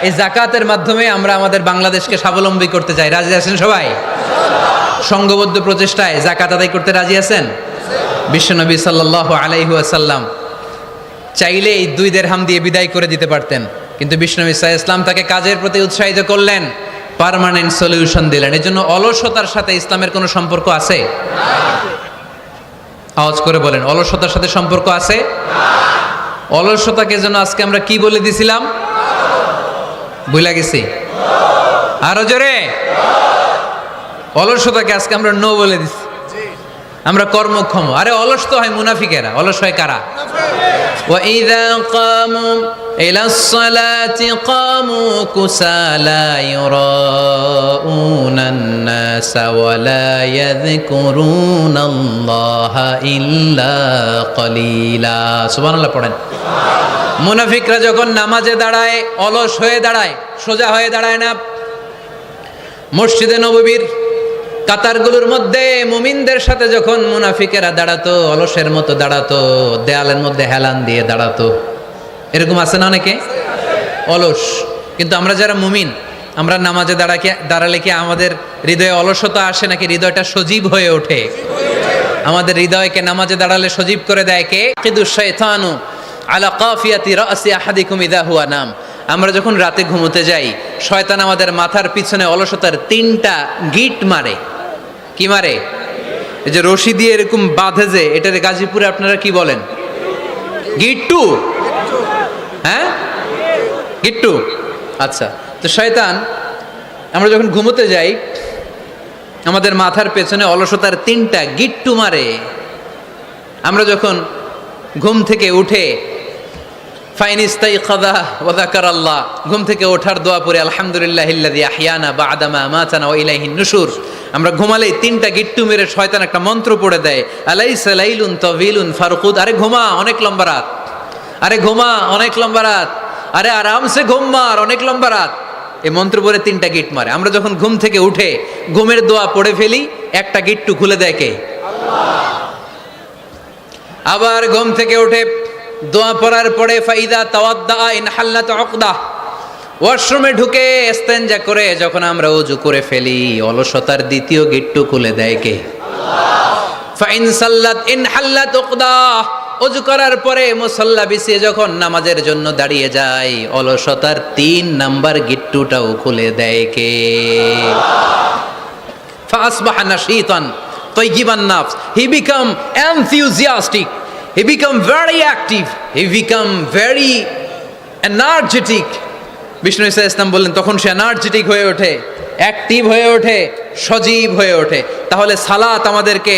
এই জাকাতের মাধ্যমে আমরা আমাদের বাংলাদেশকে স্বাবলম্বী করতে চাই। রাজি আছেন সবাই? সংঘবদ্ধ প্রচেষ্টায় জাকাত আদায় করতে রাজি আছেন? বিশ্বনবী সাল্লাল্লাহু আলাইহি ওয়াসাল্লাম চাইলে এই 2 দিরহাম দিয়ে বিদায় করে দিতে পারতেন, কিন্তু বিশ্বনবী সাল্লাল্লাহু আলাইহি ওয়াসাল্লাম তাকে কাজের প্রতি উৎসাহিত করলেন, পার্মানেন্ট সলিউশন দিলেন। এজন্য অলসতার সাথে ইসলামের কোনো সম্পর্ক আছে? আওয়াজ করে বলেন, অলসতার সাথে সম্পর্ক আছে? অলসতাকে যেন আজকে আমরা কি বলে দিছিলাম? ভুলে গেছি? আরো জোরে। অলসতাকে আজকে আমরা নো বলে দিছি, আমরা কর্মক্ষম। আরে অলস তো হয় মুনাফিকেরা, অলস হয় কারা? وَإِذَا قَامُوا إِلَى الصَّلَاةِ قَامُوا كُسَالَى يُرَاءُونَ النَّاسَ الناس ولا يذكرون الله إلا قليلا সুবহানাল্লাহ পড়েন। মুনাফিকরা যখন নামাজে দাঁড়ায় অলস হয়ে দাঁড়ায়, সোজা হয়ে দাঁড়ায় না। মসজিদে নববীর কাতারগুলোর মধ্যে মুমিনদের সাথে যখন মুনাফিকেরা দাঁড়াতো, অলসের মতো দাঁড়াতো, দেয়ালের মধ্যে হেলান দিয়ে দাঁড়াতো। এরকম আছে না অনেকে অলস। কিন্তু আমরা যারা মুমিন, আমরা নামাজে দাঁড়ালে কি আমাদের হৃদয়ে অলসতা আসে নাকি হৃদয়টা সজীব হয়ে ওঠে? আমাদের হৃদয়কে নামাজে দাঁড়ালে সজীব করে দেয় কে? কিদুশ শাইতানু আলা কাফিয়াতি রাসি আহাদিকুম ইযা হুয়া নাম। আমরা যখন রাতে ঘুমোতে যাই, শয়তান আমাদের মাথার পিছনে অলসতার 3টা গিট মারে। কি মারে? এই যে রশি দিয়ে এরকম বাঁধে, যে এটার গাজীপুরে আপনারা কি বলেন? গিট্টু। হ্যাঁ, গিট্টু। আচ্ছা, তো শয়তান আমরা যখন ঘুমোতে যাই আমাদের মাথার পেছনে অলসতার 3টা গিট্টু মারে। আমরা যখন ঘুম থেকে উঠে ফাইনিস্তাইকাযা ওয়া যাকারাল্লাহ, ঘুম থেকে ওঠার দোয়া পড়ে আলহামদুলিল্লাহিল্লাযী আহইয়ানা বা'দা মা আমাতানা ওয়া ইলাইহিন নুশুর, আমরা ঘুমালেই 3টা গিট্টু মেরে শয়তান একটা মন্ত্র পড়ে দেয়, আলাইসা লাইলুন তাওয়িলুন ফারকুদ, আরে ঘুমা অনেক লম্বা রাত, আরে ঘুমা অনেক লম্বা রাত, আরে আরামসে ঘুম মার অনেক লম্বা রাত। এই মন্ত্র পড়ে 3টা গিট মারে। আমরা যখন ঘুম থেকে উঠে ঘুমের দোয়া পড়ে ফেলি, একটা গিট্টু খুলে দেয় কে? আল্লাহ। আবার ঘুম থেকে উঠে দোয়া পড়ার পরে ফাইদা তাওয়াদ্দা ইন হাল্লাত উকদা, ওয়াশরুমে ঢুকে ইস্তেনজা করে যখন আমরা ওযু করে ফেলি, অলসতার 2য় গিট্টু খুলে দেয় কে? আল্লাহ। ফাইন সাল্লাত ইন হাল্লাত উকদা, ওযু করার পরে মুসাল্লা বিছিয়ে যখন নামাজের জন্য দাঁড়িয়ে যায়, অলসতার 3 নাম্বার গিট্টুটাও খুলে দেয় কে? ফাসবাহা নাশীতান তাইয়িবান নাফস, he become enthusiastic, he become very active, he become very energetic. Vishnu Isa Islam বললেন তখন সে এনার্জেটিক হয়ে ওঠে, অ্যাক্টিভ হয়ে ওঠে, সজীব হয়ে ওঠে। তাহলে সালাত আমাদেরকে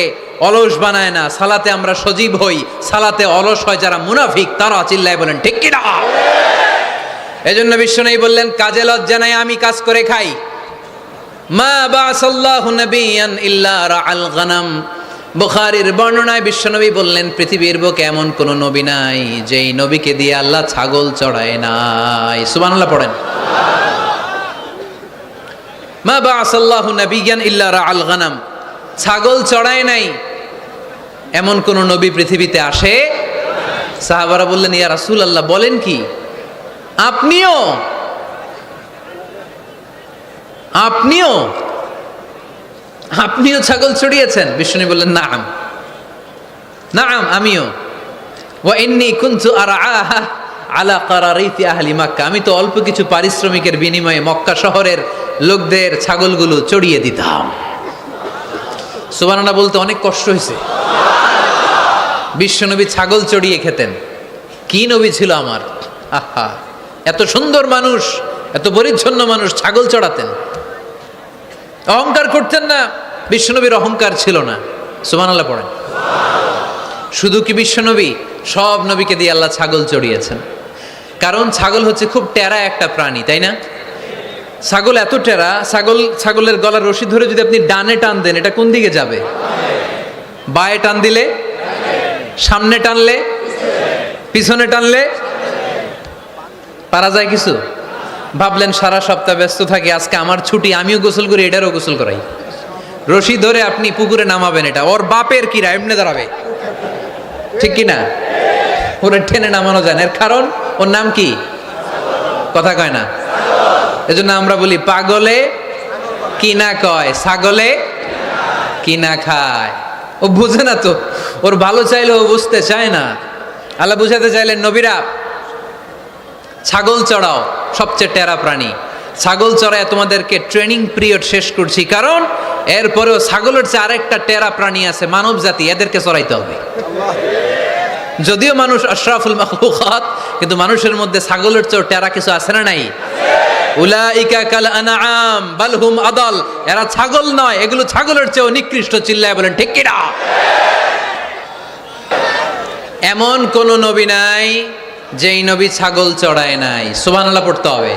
অলস বানায় না, সালাতে আমরা সজীব হই। সালাতে অলস হয় যারা মুনাফিক, তারা চিল্লায় বলেন ঠিক কি না? এজন্য বিষ্ণু বললেন কাজে লজ্জা নাই, আমি কাজ করে খাই। মা বাসাল্লাহু নাবিয়ান ইল্লা রাআল গানাম, বুখারীর বর্ণনায় বিশ্বনবী বললেন পৃথিবীর বুকে এমন কোন নবী নাই যেই নবীকে দিয়ে আল্লাহ ছাগল চড়ায় নাই। সুবহানাল্লাহ পড়েন। মা বাসাল্লাহু নাবিয়ান ইল্লা রাআল গানাম, ছাগল চড়ায় নাই এমন কোন নবী পৃথিবীতে আসে? সাহাবারা বললেন ইয়া রাসূলুল্লাহ, বলেন কি? আপনিও আপনিও আপনিও ছাগল চড়িয়েছেন? বিষ্ণু বললেন নাম, নাম আমিও। ওয়া ইন্নী কুনতু আরআহা আলা কারারিতি আহলি মক্কা, আমি তো অল্প কিছু পারিশ্রমিকের বিনিময়ে মক্কা শহরের লোকদের ছাগলগুলো চড়িয়ে দিতাম। সুবহানাল্লাহ বলতে অনেক কষ্ট হয়েছে। বিশ্বনবী ছাগল চড়িয়ে খেতেন। কি নবী ছিল আমার! আহা, এত সুন্দর মানুষ, এত পরিচ্ছন্ন মানুষ, ছাগল চড়াতেন। অহংকার করতেন না, বিশ্বনবীর অহংকার ছিল না। সুবহানাল্লাহ পড়েন। শুধু কি বিশ্বনবী, সব নবীকে দিয়ে আল্লাহ ছাগল চড়িয়েছেন। কারণ ছাগল হচ্ছে খুব টেরা একটা প্রাণী, তাই না? ছাগল এত টেরা, ছাগলের গলার রশি ধরে যদি আপনি ডানে টান দেন, এটা কোন দিকে যাবে? বায়ে টান দিলে, সামনে টানলে, পিছনে টানলে পারা যায় কিছু? ভাবলেন সারা সপ্তাহ ব্যস্ত থাকি, আজকে আমার ছুটি, আমিও গোসল করি, এটারও গোসল করাই। রশি ধরে আপনি পুকুরে নামাবেন, এটা ওর বাপের কিরা এমনি দাঁড়াবে, ঠিক কি না? ওরা টেনে নামানো যায় না। এর কারণ ওর নাম কি? কথা কয় না। এজন্য আমরা বলি পাগলে কি না কয়, ছাগলে কি না খায়। ও বুঝে না তো, ওর ভালো চাইলে ও বুঝতে চায় না। আল্লাহ বুঝাতে চাইলেন নবীরা ছাগল চড়াও, সবচেয়ে টেরা প্রাণী। ছাগল চড়ায় তোমাদেরকে ট্রেনিং পিরিয়ড শেষ করছি, কারণ এরপরেও ছাগলের চেয়ে আরেকটা টেরা প্রাণী আছে, মানব জাতি, এদেরকে চড়াইতে হবে। যদিও মানুষ আশরাফুল মাখলুকাত, কিন্তু মানুষের মধ্যে ছাগলের চেয়ে টেরা কিছু আছে না নাই? উলাইকা কাল আনআম বাল হুম আদাল, এরা ছাগল নয়, এগুলো ছাগলের চেয়েও নিকৃষ্ট। চিল্লায় বলেন ঠিক কি না? এমন কোন নবী নাই যেই নবী ছাগল চড়ায় নাই। সুবহানাল্লাহ পড়তে হবে।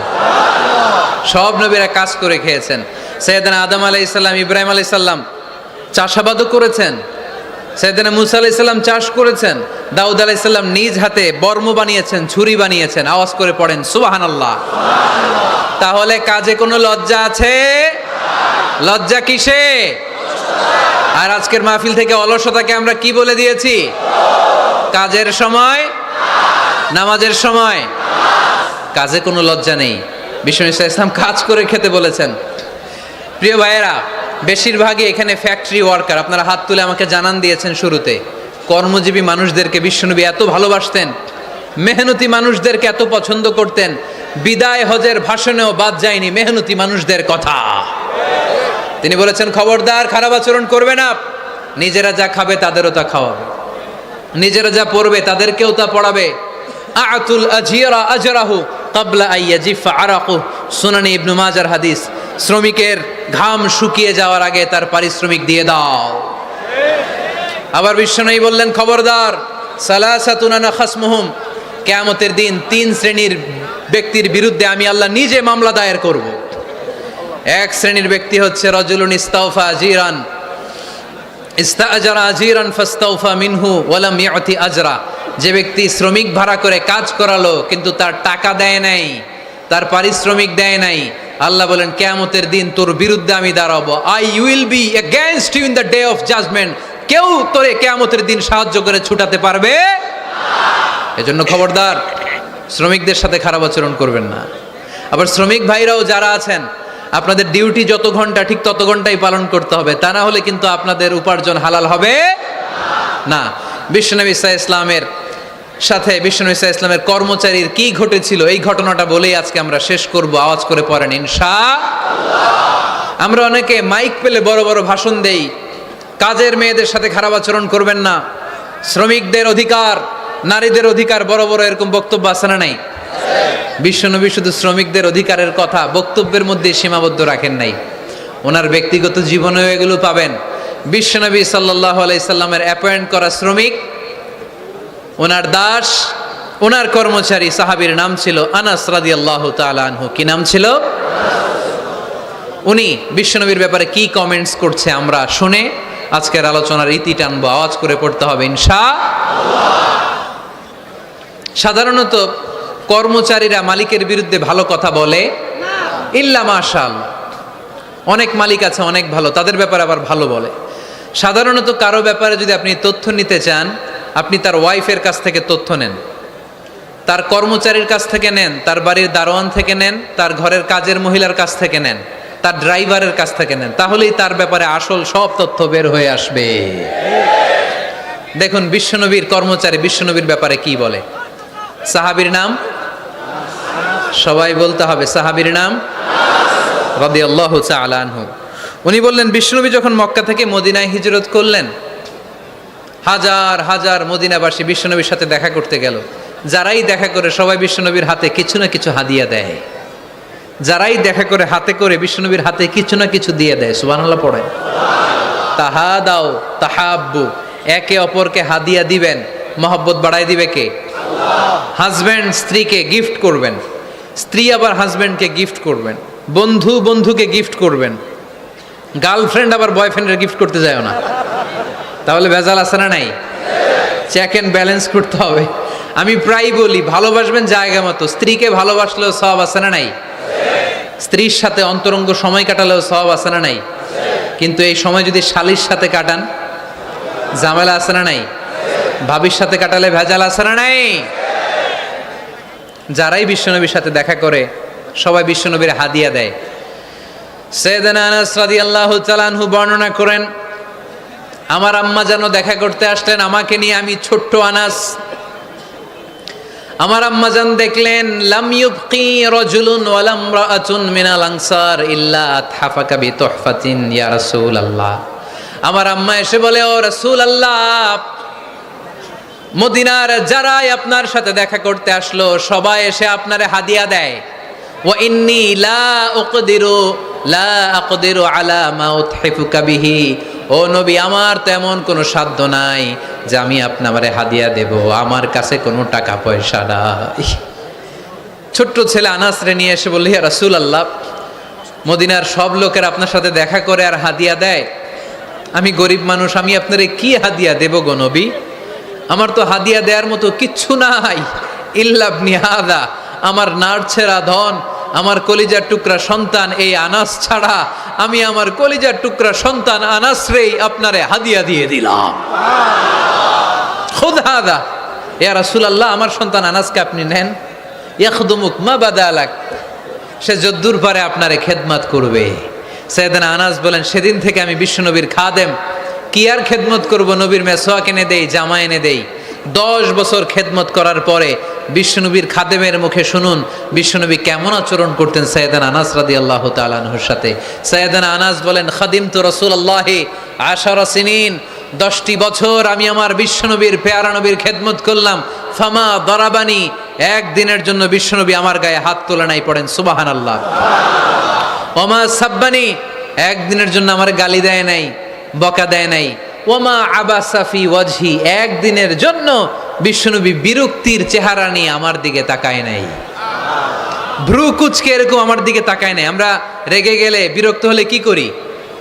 সব নবীরা কাজ করে খেয়েছেন। সৈয়দনা আদম আলাইহিস সালাম, ইব্রাহিম আলাইহিস সালাম চাষাবাদও করেছেন। সৈয়দনা মুসা আলাইহিস সালাম চাষ করেছেন। দাউদ আলাইহিস সালাম নিজ হাতে বর্ম বানিয়েছেন, ছুরি বানিয়েছেন। আওয়াজ করে পড়েন সুবহানাল্লাহ। তাহলে কাজে কোনো লজ্জা আছে? লজ্জা কিসে? আর আজকের মাহফিল থেকে অলসতাকে আমরা কি বলে দিয়েছি? কাজের সময়, নামাজের সময় কাজে কোনো লজ্জা নেই। বিষ্ণু ইসলাম কাজ করে খেতে বলেছেন। প্রিয় ভাইয়েরা, বেশিরভাগই এখানে ফ্যাক্টরি ওয়ার্কার। আপনারা হাত তুলে আমাকে জানান দিয়েছেন শুরুতে। কর্মজীবী মানুষদেরকে বিশ্বনবী এত ভালোবাসতেন, মেহনতি মানুষদেরকে এত পছন্দ করতেন। বিদায় হজের ভাষণেও বাদ যায়নি মেহনতি মানুষদের কথা। তিনি বলেছেন, খবরদার খারাপ আচরণ করবে না। নিজেরা যা খাবে তাদেরও তা খাওয়াবে, নিজেরা যা পড়বে তাদেরকেও তা পড়াবে। আতুল আজিরা আজরাহু ক্বাবলা আইয়াজিফা আরাকু, সুনানি ইবনে মাজার হাদিস। শ্রমিকের ঘাম শুকিয়ে যাওয়ার আগে তার পারিশ্রমিক দিয়ে দাও। আবার বিশ্বনবী বললেন, খবরদার সালাসাতুন আনা খাসমুহুম, কিয়ামতের দিন 3 শ্রেণীর ব্যক্তির বিরুদ্ধে আমি আল্লাহ নিজে মামলা দায়ের করব। এক শ্রেণীর ব্যক্তি হচ্ছে রাজুলুন ইস্তাওফা আজিরান, ইস্তাআজারা আজিরান ফাস্তাওফা মিনহু ওয়া লাম ইয়াতি আজরা। যে ব্যক্তি শ্রমিক ভাড়া করে কাজ করালো কিন্তু তার টাকা দেয় নাই, তার পারিশ্রমিক দেয় নাই, আল্লাহ বলেন কিয়ামতের দিন তোর বিরুদ্ধে আমি দাঁড়াবো। I will be against you in the day of judgement. কেউ তোরে কিয়ামতের দিন সাহায্য করে ছুটাতে পারবে না। এজন্য খবরদার, শ্রমিকদের সাথে খারাপ আচরণ করবেন না। আবার শ্রমিক ভাইরাও যারা আছেন, আপনাদের ডিউটি যত ঘন্টা ঠিক তত ঘন্টাই পালন করতে হবে, তা না হলে কিন্তু আপনাদের উপার্জন হালাল হবে না। বিশ্বনবী ঈসা ইসলামের সাথে বিশ্বনবী ঈসা ইসলামের কর্মচারীর কি ঘটেছিল, এই ঘটনাটা বলেই আজকে আমরা শেষ করব। আওয়াজ করে পড়েন ইনশাআল্লাহ। আমরা অনেকে মাইক পেলে বড় বড় ভাষণ দেই, কাজের মেয়েদের সাথে খারাপ আচরণ করবেন না, শ্রমিকদের অধিকার, নারীদের অধিকার, বড় বড় এরকম বক্তব্য আছে না নাই? বিশ্বনবী শুধু শ্রমিকদের অধিকারের কথা বক্তব্যের মধ্যে সীমাবদ্ধ রাখেন নাই, ওনার ব্যক্তিগত জীবনেও এগুলো পাবেন। বিশ্বনবী সাল্লাল্লাহু আলাইহি সাল্লামের অ্যাপয়েন্ট করা শ্রমিক, ওনার দাস, ওনার কর্মচারী সাহাবীর নাম ছিল আনাস রাদিয়াল্লাহু তাআলা আনহু। কি নাম ছিল? উনি বিশ্বনবীর ব্যাপারে কি কমেন্টস করছে আমরা শুনে আজকের আলোচনার ইতি টানবো। আওয়াজ করে পড়তে হবে ইনশাআল্লাহ। সাধারণত কর্মচারীরা মালিকের বিরুদ্ধে ভালো কথা বলে ইল্লা মাশাআল্লাহ। অনেক মালিক আছে অনেক ভালো, তাদের ব্যাপারে আবার ভালো বলে। সাধারণত কারো ব্যাপারে যদি আপনি তথ্য নিতে চান, আপনি তার ওয়াইফের কাছ থেকে তথ্য নেন, তার কর্মচারীর কাছ থেকে নেন, তার বাড়ির দারোয়ান থেকে নেন, তার ঘরের কাজের মহিলার কাছ থেকে নেন, তার ড্রাইভারের কাছ থেকে নেন, তাহলেই তার ব্যাপারে আসল সব তথ্য বের হয়ে আসবে। দেখুন বিশ্বনবীর কর্মচারী বিশ্বনবীর ব্যাপারে কি বলে। সাহাবীর নাম সবাই বলতে হবে, সাহাবীর নাম রাদিয়াল্লাহু তাআলা আনহু। উনি বললেন, বিশ্বনবী যখন মক্কা থেকে মদিনায় হিজরত করলেন, হাজার হাজার মদিনাবাসী বিশ্বনবীর সাথে দেখা করতে গেল। যারাই দেখা করে সবাই বিশ্বনবীর হাতে কিছু না কিছু হাদিয়া দেয়। যারাই দেখা করে হাতে করে বিশ্বনবীর হাতে কিছু না কিছু দিয়ে দেয়। সুবহানাল্লাহ পড়েন। তাহাদাও তাহাব্বু, একে অপরকে হাদিয়া দিবেন, মহব্বত বাড়ায় দিবে কে? হাজব্যান্ড স্ত্রীকে গিফট করবেন, স্ত্রী আবার হাজব্যান্ডকে গিফট করবেন, বন্ধু বন্ধুকে গিফট করবেন, গার্লফ্রেন্ড আবার বয়ফ্রেন্ডের গিফট করতে যায় না। তাহলে ভেজাল আছে না নাই? চেক অ্যান্ড ব্যালেন্স করতে হবে। আমি প্রায় বলি, ভালোবাসবেন জায়গা মতো। স্ত্রীকে ভালোবাসলেও সওয়াব আছে না নাই? স্ত্রীর সাথে অন্তরঙ্গ সময় কাটালেও সওয়াব আছে না নাই? কিন্তু এই সময় যদি শালীর সাথে কাটান, ঝামেলা আছে না নাই? ভাবির সাথে কাটালে ভেজাল আছে না নাই? যারাই বিশ্বনবীর সাথে দেখা করে সবাই বিশ্বনবীর হাদিয়া দেয়। সাইয়েদনা আনাস রাদিয়াল্লাহু তাআলা আনহু বর্ণনা করেন, আমার আম্মা যেন দেখা করতে আসলেন আমাকে নিয়ে, আমি ছোট্ট আনাস। আমার আম্মা জান দেখলেন, লাম ইউবকি রাজুলুন ওয়ালা ইমরাআতুন মিনাল আনসার ইল্লা আতহাফাকা বিতুহফাতিন ইয়া রাসূলুল্লাহ। আমার আম্মা এসে বলে, ও রাসূলুল্লাহ, মদিনার যারাই আপনার সাথে দেখা করতে আসলো সবাই এসে আপনারে হাদিয়া দেয়। ওয়া ইন্নী লা আকদিরু আলা মা উতহিফুকা বিহি। ও নবী, আমার তেমন কোনো সাধ্য নাই যে আমি আপনারে হাদিয়া দেব, আমার কাছে কোনো টাকা পয়সা নাই। ছোট্ট ছেলে আনাস রে নিয়ে এসে বলল, ইয়া রাসূলুল্লাহ, মদিনার সব লোকের আপনার সাথে দেখা করে আর হাদিয়া দেয়। আমি গরিব মানুষ, আমি আপনারে কি হাদিয়া দেব গো নবী? আমার তো হাদিয়া দেওয়ার মতো কিচ্ছু নাই। ইল্লাবনি হাদা, আমার নাড়ছেরা ধন, আমার কলিজার টুকরা সন্তান এই আনাস ছাড়া আমি আমার কলিজার টুকরা সন্তান আনাসরেই আপনারে হাদিয়া দিয়ে দিলাম। খুদ হাদা ইয়া রাসূলুল্লাহ, আমার সন্তান আনাসকে আপনি নেন। ইয়াখদুমুক মা বাদালাক, সে যদ্দুর পারে আপনারে খেদমত করবে। সাইয়েদনা আনাস বলেন, সেদিন থেকে আমি বিশ্বনবীর খাদেম। কি আর খেদমত করব, নবীর মেসওয়াক এনে দেই, জামা এনে দেই। 10 বছর খেদমত করার পরে বিশ্বনবীর খাদেমের মুখে শুনুন বিশ্বনবী কেমন আচরণ করতেন সাইয়েদনা আনাস রাদিয়াল্লাহু তাআলা আনহুর সাথে। সাইয়েদনা আনাস বলেন, খাদিমতু রাসূলুল্লাহি 10 সিনিন, 10টি বছর আমি আমার বিশ্বনবীর পেয়ারা নবীর খেদমত করলাম। ফামা দরাবানি, একদিনের জন্য বিশ্বনবী আমার গায়ে হাত তোলা নাই, পড়েন সুবহানাল্লাহ। ওমা সাব্বানি, একদিনের জন্য আমার গালি দেয় নাই, বকা দেয় নাই। ওমা আবাসাফি ওয়াজহি, একদিনের জন্য বিশ্বনবী বিরক্তির চেহারা নিয়ে আমার দিকে তাকায় নাই, ভ্রু কুচকে এরকম আমার দিকে তাকায় নাই। আমরা রেগে গেলে, বিরক্ত হলে কি করি?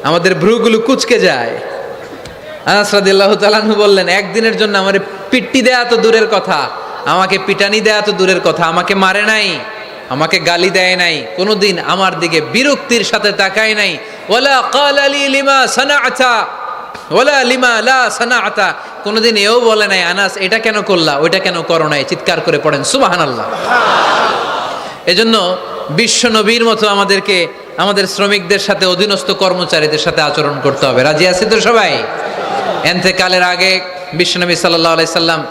আমাদের ভ্রুগুলো কুচকে যায়। আনাস রাদিয়াল্লাহু তাআলা আনহু বললেন, একদিনের জন্য আমার পিট্টি দেয়া তো দূরের কথা, আমাকে পিটানি দেয়া তো দূরের কথা, আমাকে মারে নাই, আমাকে গালি দেয় নাই, কোনোদিন আমার দিকে বিরক্তির সাথে তাকায় নাই। ওয়ালা ক্বালা লি লিমা সানাআতা ওয়ালা লিমা লা সানাআতা, কোনোদিন এও বলে নাই আনাস এটা কেন করলা, ওইটা কেন করো নাই। চিৎকার করে পড়েন সুবহানাল্লাহ। এজন্য বিশ্ব নবীর মতো আমাদেরকে আমাদের শ্রমিকদের সাথে, অধীনস্থ কর্মচারীদের সাথে আচরণ করতে হবে। রাজি আছি তো সবাই? এন্তেকালের আগে বিশ্বনবী সাল্লাল্লাহু আলাইহি সাল্লাম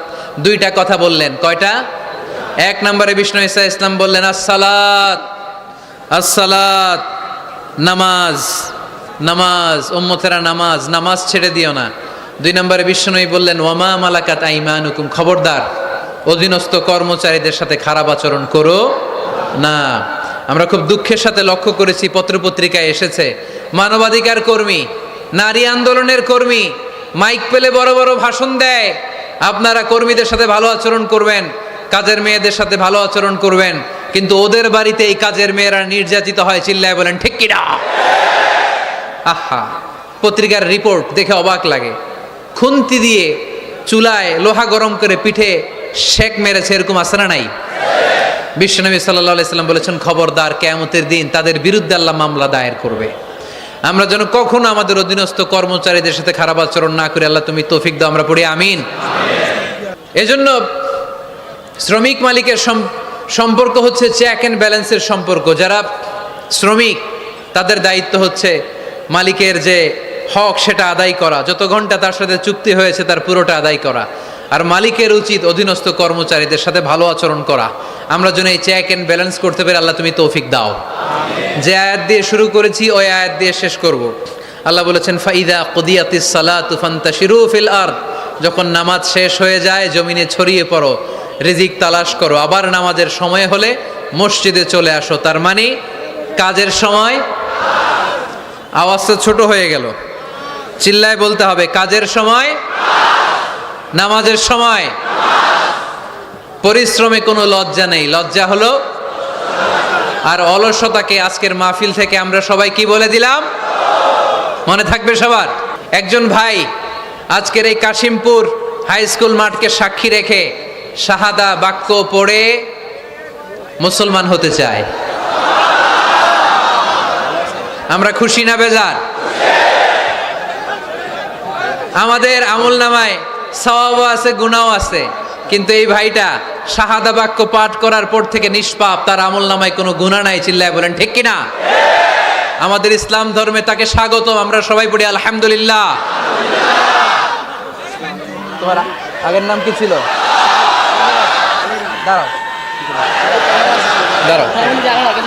2টা কথা বললেন। কয়টা? 1 নম্বরে বিষ্ণু ঈসা ইসলাম বললেন আসসালাত, আসসালাত, নামাজ, নামাজ, উম্মতেরা নামাজ, নামাজ ছেড়ে দিও না। 2 নম্বরে বিষ্ণুই বললেন ওয়ামা মালাকাত আইমানুকুম, খবরদার অধীনস্থ কর্মচারীদের সাথে খারাপ আচরণ করো না। আমরা খুব দুঃখের সাথে লক্ষ্য করেছি, পত্রপত্রিকায় এসেছে, মানবাধিকার কর্মী, নারী আন্দোলনের কর্মী মাইক পেলে বড় বড় ভাষণ দেয়, আপনারা কর্মীদের সাথে ভালো আচরণ করবেন, কাজের মেয়েদের সাথে ভালো আচরণ করবেন, কিন্তু ওদের বাড়িতে এই কাজের মেয়েরা নির্যাতিত হয়। চিল্লায় বলেন ঠিক কি না? আহা, পত্রিকার রিপোর্ট দেখে অবাক লাগে। খুন্তি দিয়ে চুলায় লোহা গরম করে পিঠে শেক মেরেছে, এরকম আছে না নাই? বিশ্বনবী সাল্লাল্লাহু আলাইহি সাল্লাম বলেছেন, খবরদার কিয়ামতের দিন তাদের বিরুদ্ধে আল্লাহ মামলা দায়ের করবে। আমরা যেন কখনো আমাদের অধীনস্থ কর্মচারীদের সাথে খারাপ আচরণ না করি। আল্লাহ তুমি তৌফিক দাও, আমরা পড়ি আমিন। এজন্য শ্রমিক মালিকের সম্পর্ক হচ্ছে চেক অ্যান্ড ব্যালেন্সের সম্পর্ক। যারা শ্রমিক তাদের দায়িত্ব হচ্ছে মালিকের যে হক সেটা আদায় করা, যত ঘন্টা তার সাথে চুক্তি হয়েছে তার পুরোটা আদায় করা। আর মালিকের উচিত অধীনস্থ কর্মচারীদের সাথে ভালো আচরণ করা। আমরা যেন এই চেক অ্যান্ড ব্যালেন্স করতে পারি, আল্লাহ তুমি তৌফিক দাও। যে আয়াত দিয়ে শুরু করেছি ওই আয়াত দিয়ে শেষ করব। আল্লাহ বলেছেন ফাইদা কুদিয়াতিস সালাতু ফান্তাশিরু ফিল আরদ, যখন নামাজ শেষ হয়ে যায় জমিনে ছড়িয়ে পড়ো, রিজিক তালাশ করো। আবার নামাজের সময় হলে মসজিদে চলে আসো। তার মানে কাজের সময়, আওয়াজটা ছোট হয়ে গেল, চিল্লায় বলতে হবে, কাজের সময়, নামাজের সময়। পরিশ্রমে কোনো লজ্জা নেই, লজ্জা হলো আর অলসতাকে আজকের মাহফিল থেকে আমরা সবাই কি বলে দিলাম, মনে থাকবে সবার। একজন ভাই আজকের এই কাশিমপুর হাই স্কুল মাঠকে সাক্ষী রেখে শাহাদা বাক্য পড়ে মুসলমান হতে চায়। আমরা খুশি না বেজার? আমাদের আমল নামায় সওয়াবও আছে, গুনাহও আছে, কিন্তু এই ভাইটা শাহাদা বাক্য পাঠ করার পর থেকে নিষ্পাপ, তার আমল নামায় কোনো গুনাহ নাই। চিল্লায় বলেন ঠিক কিনা? আমাদের ইসলাম ধর্মে তাকে স্বাগতম, আমরা সবাই পড়ি আলহামদুলিল্লাহ। তোমার আগের নাম কি ছিল? দাঁড়াও দাঁড়াও,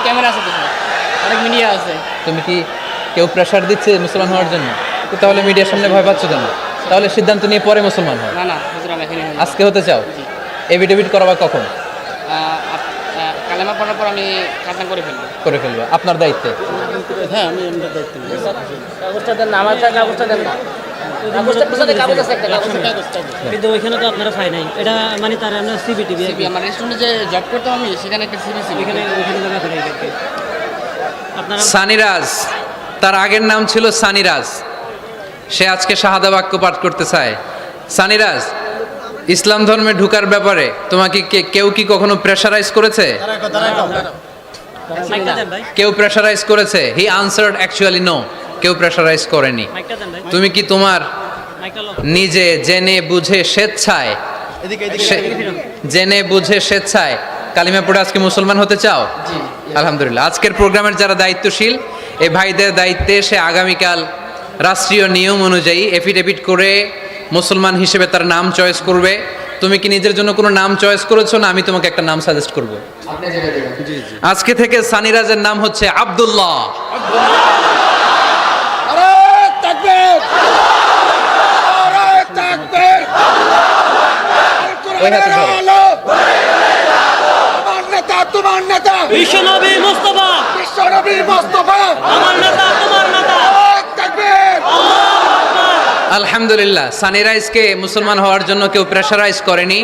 ক্যামেরা আছে, অনেক মিডিয়া আছে। তুমি কি কেউ প্রেশার দিচ্ছে মুসলমান হওয়ার জন্য? তাহলে মিডিয়ার সামনে ভয় পাচ্ছ কেন? তাহলে সিদ্ধান্ত নিয়ে পরে মুসলমান হয়। না না হুজুর, আমি এখানে আজকে হতে চাও? এফিডেভিট করাবা কখন? কালেমা পড়ার পর আমি খাতনা করে ফেলবো আপনার দায়িত্বে। হ্যাঁ, আমি আমার দায়িত্ব নিই। কাগজটা দেন না, আমার কাগজটা দেন না। কাগজটা পিছনে কাগজ আছে একটা, কাগজটা কিন্তু ওইখানে তো আপনারা পাই নাই, এটা মানে তার আমরা সিবিটিভি আমার রেস্টুরেন্টে যে জব করতাম আমি, সেখানে একটা সিবি এখানে ওইখানে জমা করে আপনারা সানিরাজ, তার আগের নাম ছিল সানিরাজ। সে আজকে শাহাদা বাক্য পাঠ করতে চায়। সানিরাজ, ইসলাম ধর্মে ঢুকার ব্যাপারে তোমাকে কেউ কি কখনো প্রেশারাইজ করেছে? মাইকটা দেন ভাই, কেউ প্রেশারাইজ করেছে? হি আনসার্ড অ্যাকচুয়ালি নো, কেউ প্রেশারাইজ করেনি। মাইকটা দেন ভাই, তুমি কি তোমার মাইকটা লো। নিজে জেনে বুঝে স্বেচ্ছায় জেনে বুঝে স্বেচ্ছায় কালিমা পড়ে আজকে মুসলমান হতে চাও? আলহামদুলিল্লাহ। আজকের প্রোগ্রামের যারা দায়িত্বশীল, এই ভাইদের দায়িত্বে সে আগামীকাল রাষ্ট্রীয় নিয়ম অনুযায়ী এফিডেভিট করে মুসলমান হিসেবে তার নাম চয়েস করবে। তুমি কি নিজের জন্য কোনো নাম চয়েস করেছো? না আমি তোমাকে একটা নাম সাজেস্ট করব। আজকে থেকে সানিরাজের নাম হচ্ছে আব্দুল্লাহ। ওই হাতে ধরো। তোমার নেতা বিশ্বনবী মুস্তাফা, বিশ্বনবী মোস্তফা আমার নেতা তোমার নেতা। তাকবীর আলহামদুলিল্লাহ, সানিরাইজকে মুসলমান হওয়ার জন্য কেউ প্রেশারাইজ করেনি।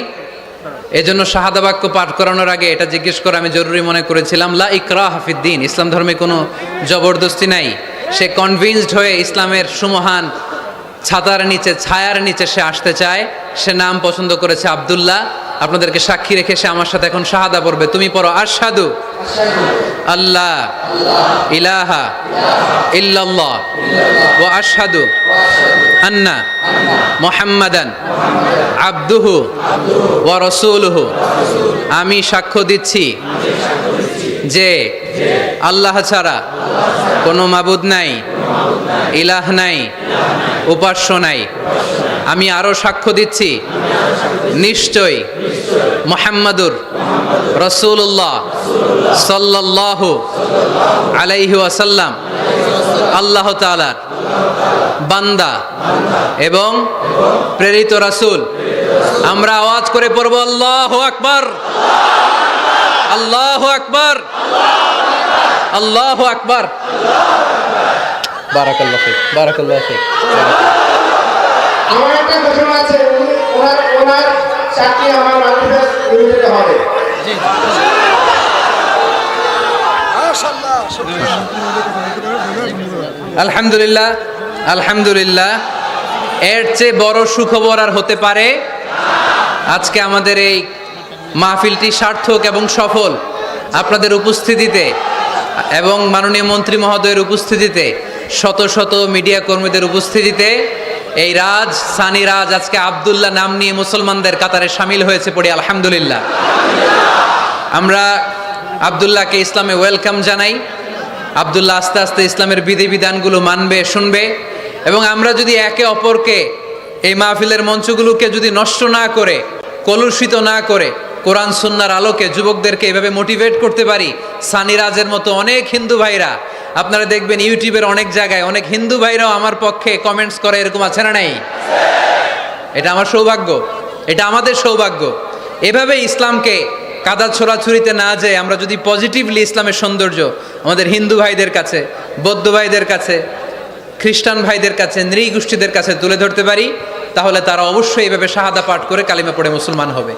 এজন্য শাহাদা বাক্য পাঠ করানোর আগে এটা জিজ্ঞেস করা আমি জরুরি মনে করেছিলাম। লা ইকরাহ ফিদ্দিন, ইসলাম ধর্মে কোনো জবরদস্তি নাই। সে কনভিন্সড হয়ে ইসলামের সুমহান ছাতার নিচে, ছায়ার নিচে সে আসতে চায়। সে নাম পছন্দ করেছে আব্দুল্লাহ। আপনাদেরকে সাক্ষী রেখে সে আমার সাথে এখন শাহাদা পড়বে। তুমি পড়ো, আশহাদু আল্লাহ ইলাহা ইল্লাল্লাহ ওয়া আশহাদু আন্না মুহাম্মাদান আবদুহু ওয়া রাসূলুহু। আমি সাক্ষ্য দিচ্ছি যে আল্লাহ ছাড়া কোনো মাবুদ নাই, ইলাহ নাই, উপাস্য নাই। আমি আরো সাক্ষ্য দিচ্ছি নিশ্চয় মুহাম্মাদুর রাসূলুল্লাহ সাল্লাল্লাহু আলাইহি ওয়াসাল্লাম আল্লাহ তাআলার বান্দা এবং প্রেরিত রাসূল। আমরা আওয়াজ করে পড়ব, আল্লাহু আকবার, আল্লাহু আকবার, আল্লাহু আকবার। বারাকাল্লাহু ফিক, বারাকাল্লাহু ফিক। আমার একটা ঘোষণা আছে, ওনার চাকরি আমার মাল্টিপ্লেক্স লিমিটেড হবে। আলহামদুলিল্লাহ, আলহামদুলিল্লাহ। এর চেয়ে বড় সুখবর আর হতে পারে? আজকে আমাদের এই মাহফিলটি সার্থক এবং সফল আপনাদের উপস্থিতিতে এবং মাননীয় মন্ত্রী মহোদয়ের উপস্থিতিতে, শত শত মিডিয়া কর্মীদের উপস্থিতিতে এই রাজ, সানি রাজ আজকে আব্দুল্লাহ নাম নিয়ে মুসলমানদের কাতারে সামিল হয়েছে। পড়ি আলহামদুলিল্লাহ। আমরা আব্দুল্লাহকে ইসলামে ওয়েলকাম জানাই। আব্দুল্লাহ আস্তে আস্তে ইসলামের বিধিবিধানগুলো মানবে, শুনবে। এবং আমরা যদি একে অপরকে, এই মাহফিলের মঞ্চগুলোকে যদি নষ্ট না করে, কলুষিত না করে, কোরআন সুন্নাহর আলোকে যুবকদেরকে এভাবে মোটিভেট করতে পারি, সানিরাজের মতো অনেক হিন্দু ভাইরা, আপনারা দেখবেন ইউটিউবের অনেক জায়গায় অনেক হিন্দু ভাইরাও আমার পক্ষে কমেন্টস করে, এরকম আছে না নাই? এটা আমার সৌভাগ্য, এটা আমাদের সৌভাগ্য। এভাবে ইসলামকে কাদা ছোড়াছুরিতে না যেয়ে আমরা যদি পজিটিভলি ইসলামের সৌন্দর্য আমাদের হিন্দু ভাইদের কাছে, বৌদ্ধ ভাইদের কাছে, খ্রিস্টান ভাইদের কাছে, নৃগোষ্ঠীদের কাছে তুলে ধরতে পারি, তাহলে তারা অবশ্যই এভাবে শাহাদা পাঠ করে কালিমা পড়ে মুসলমান হবে।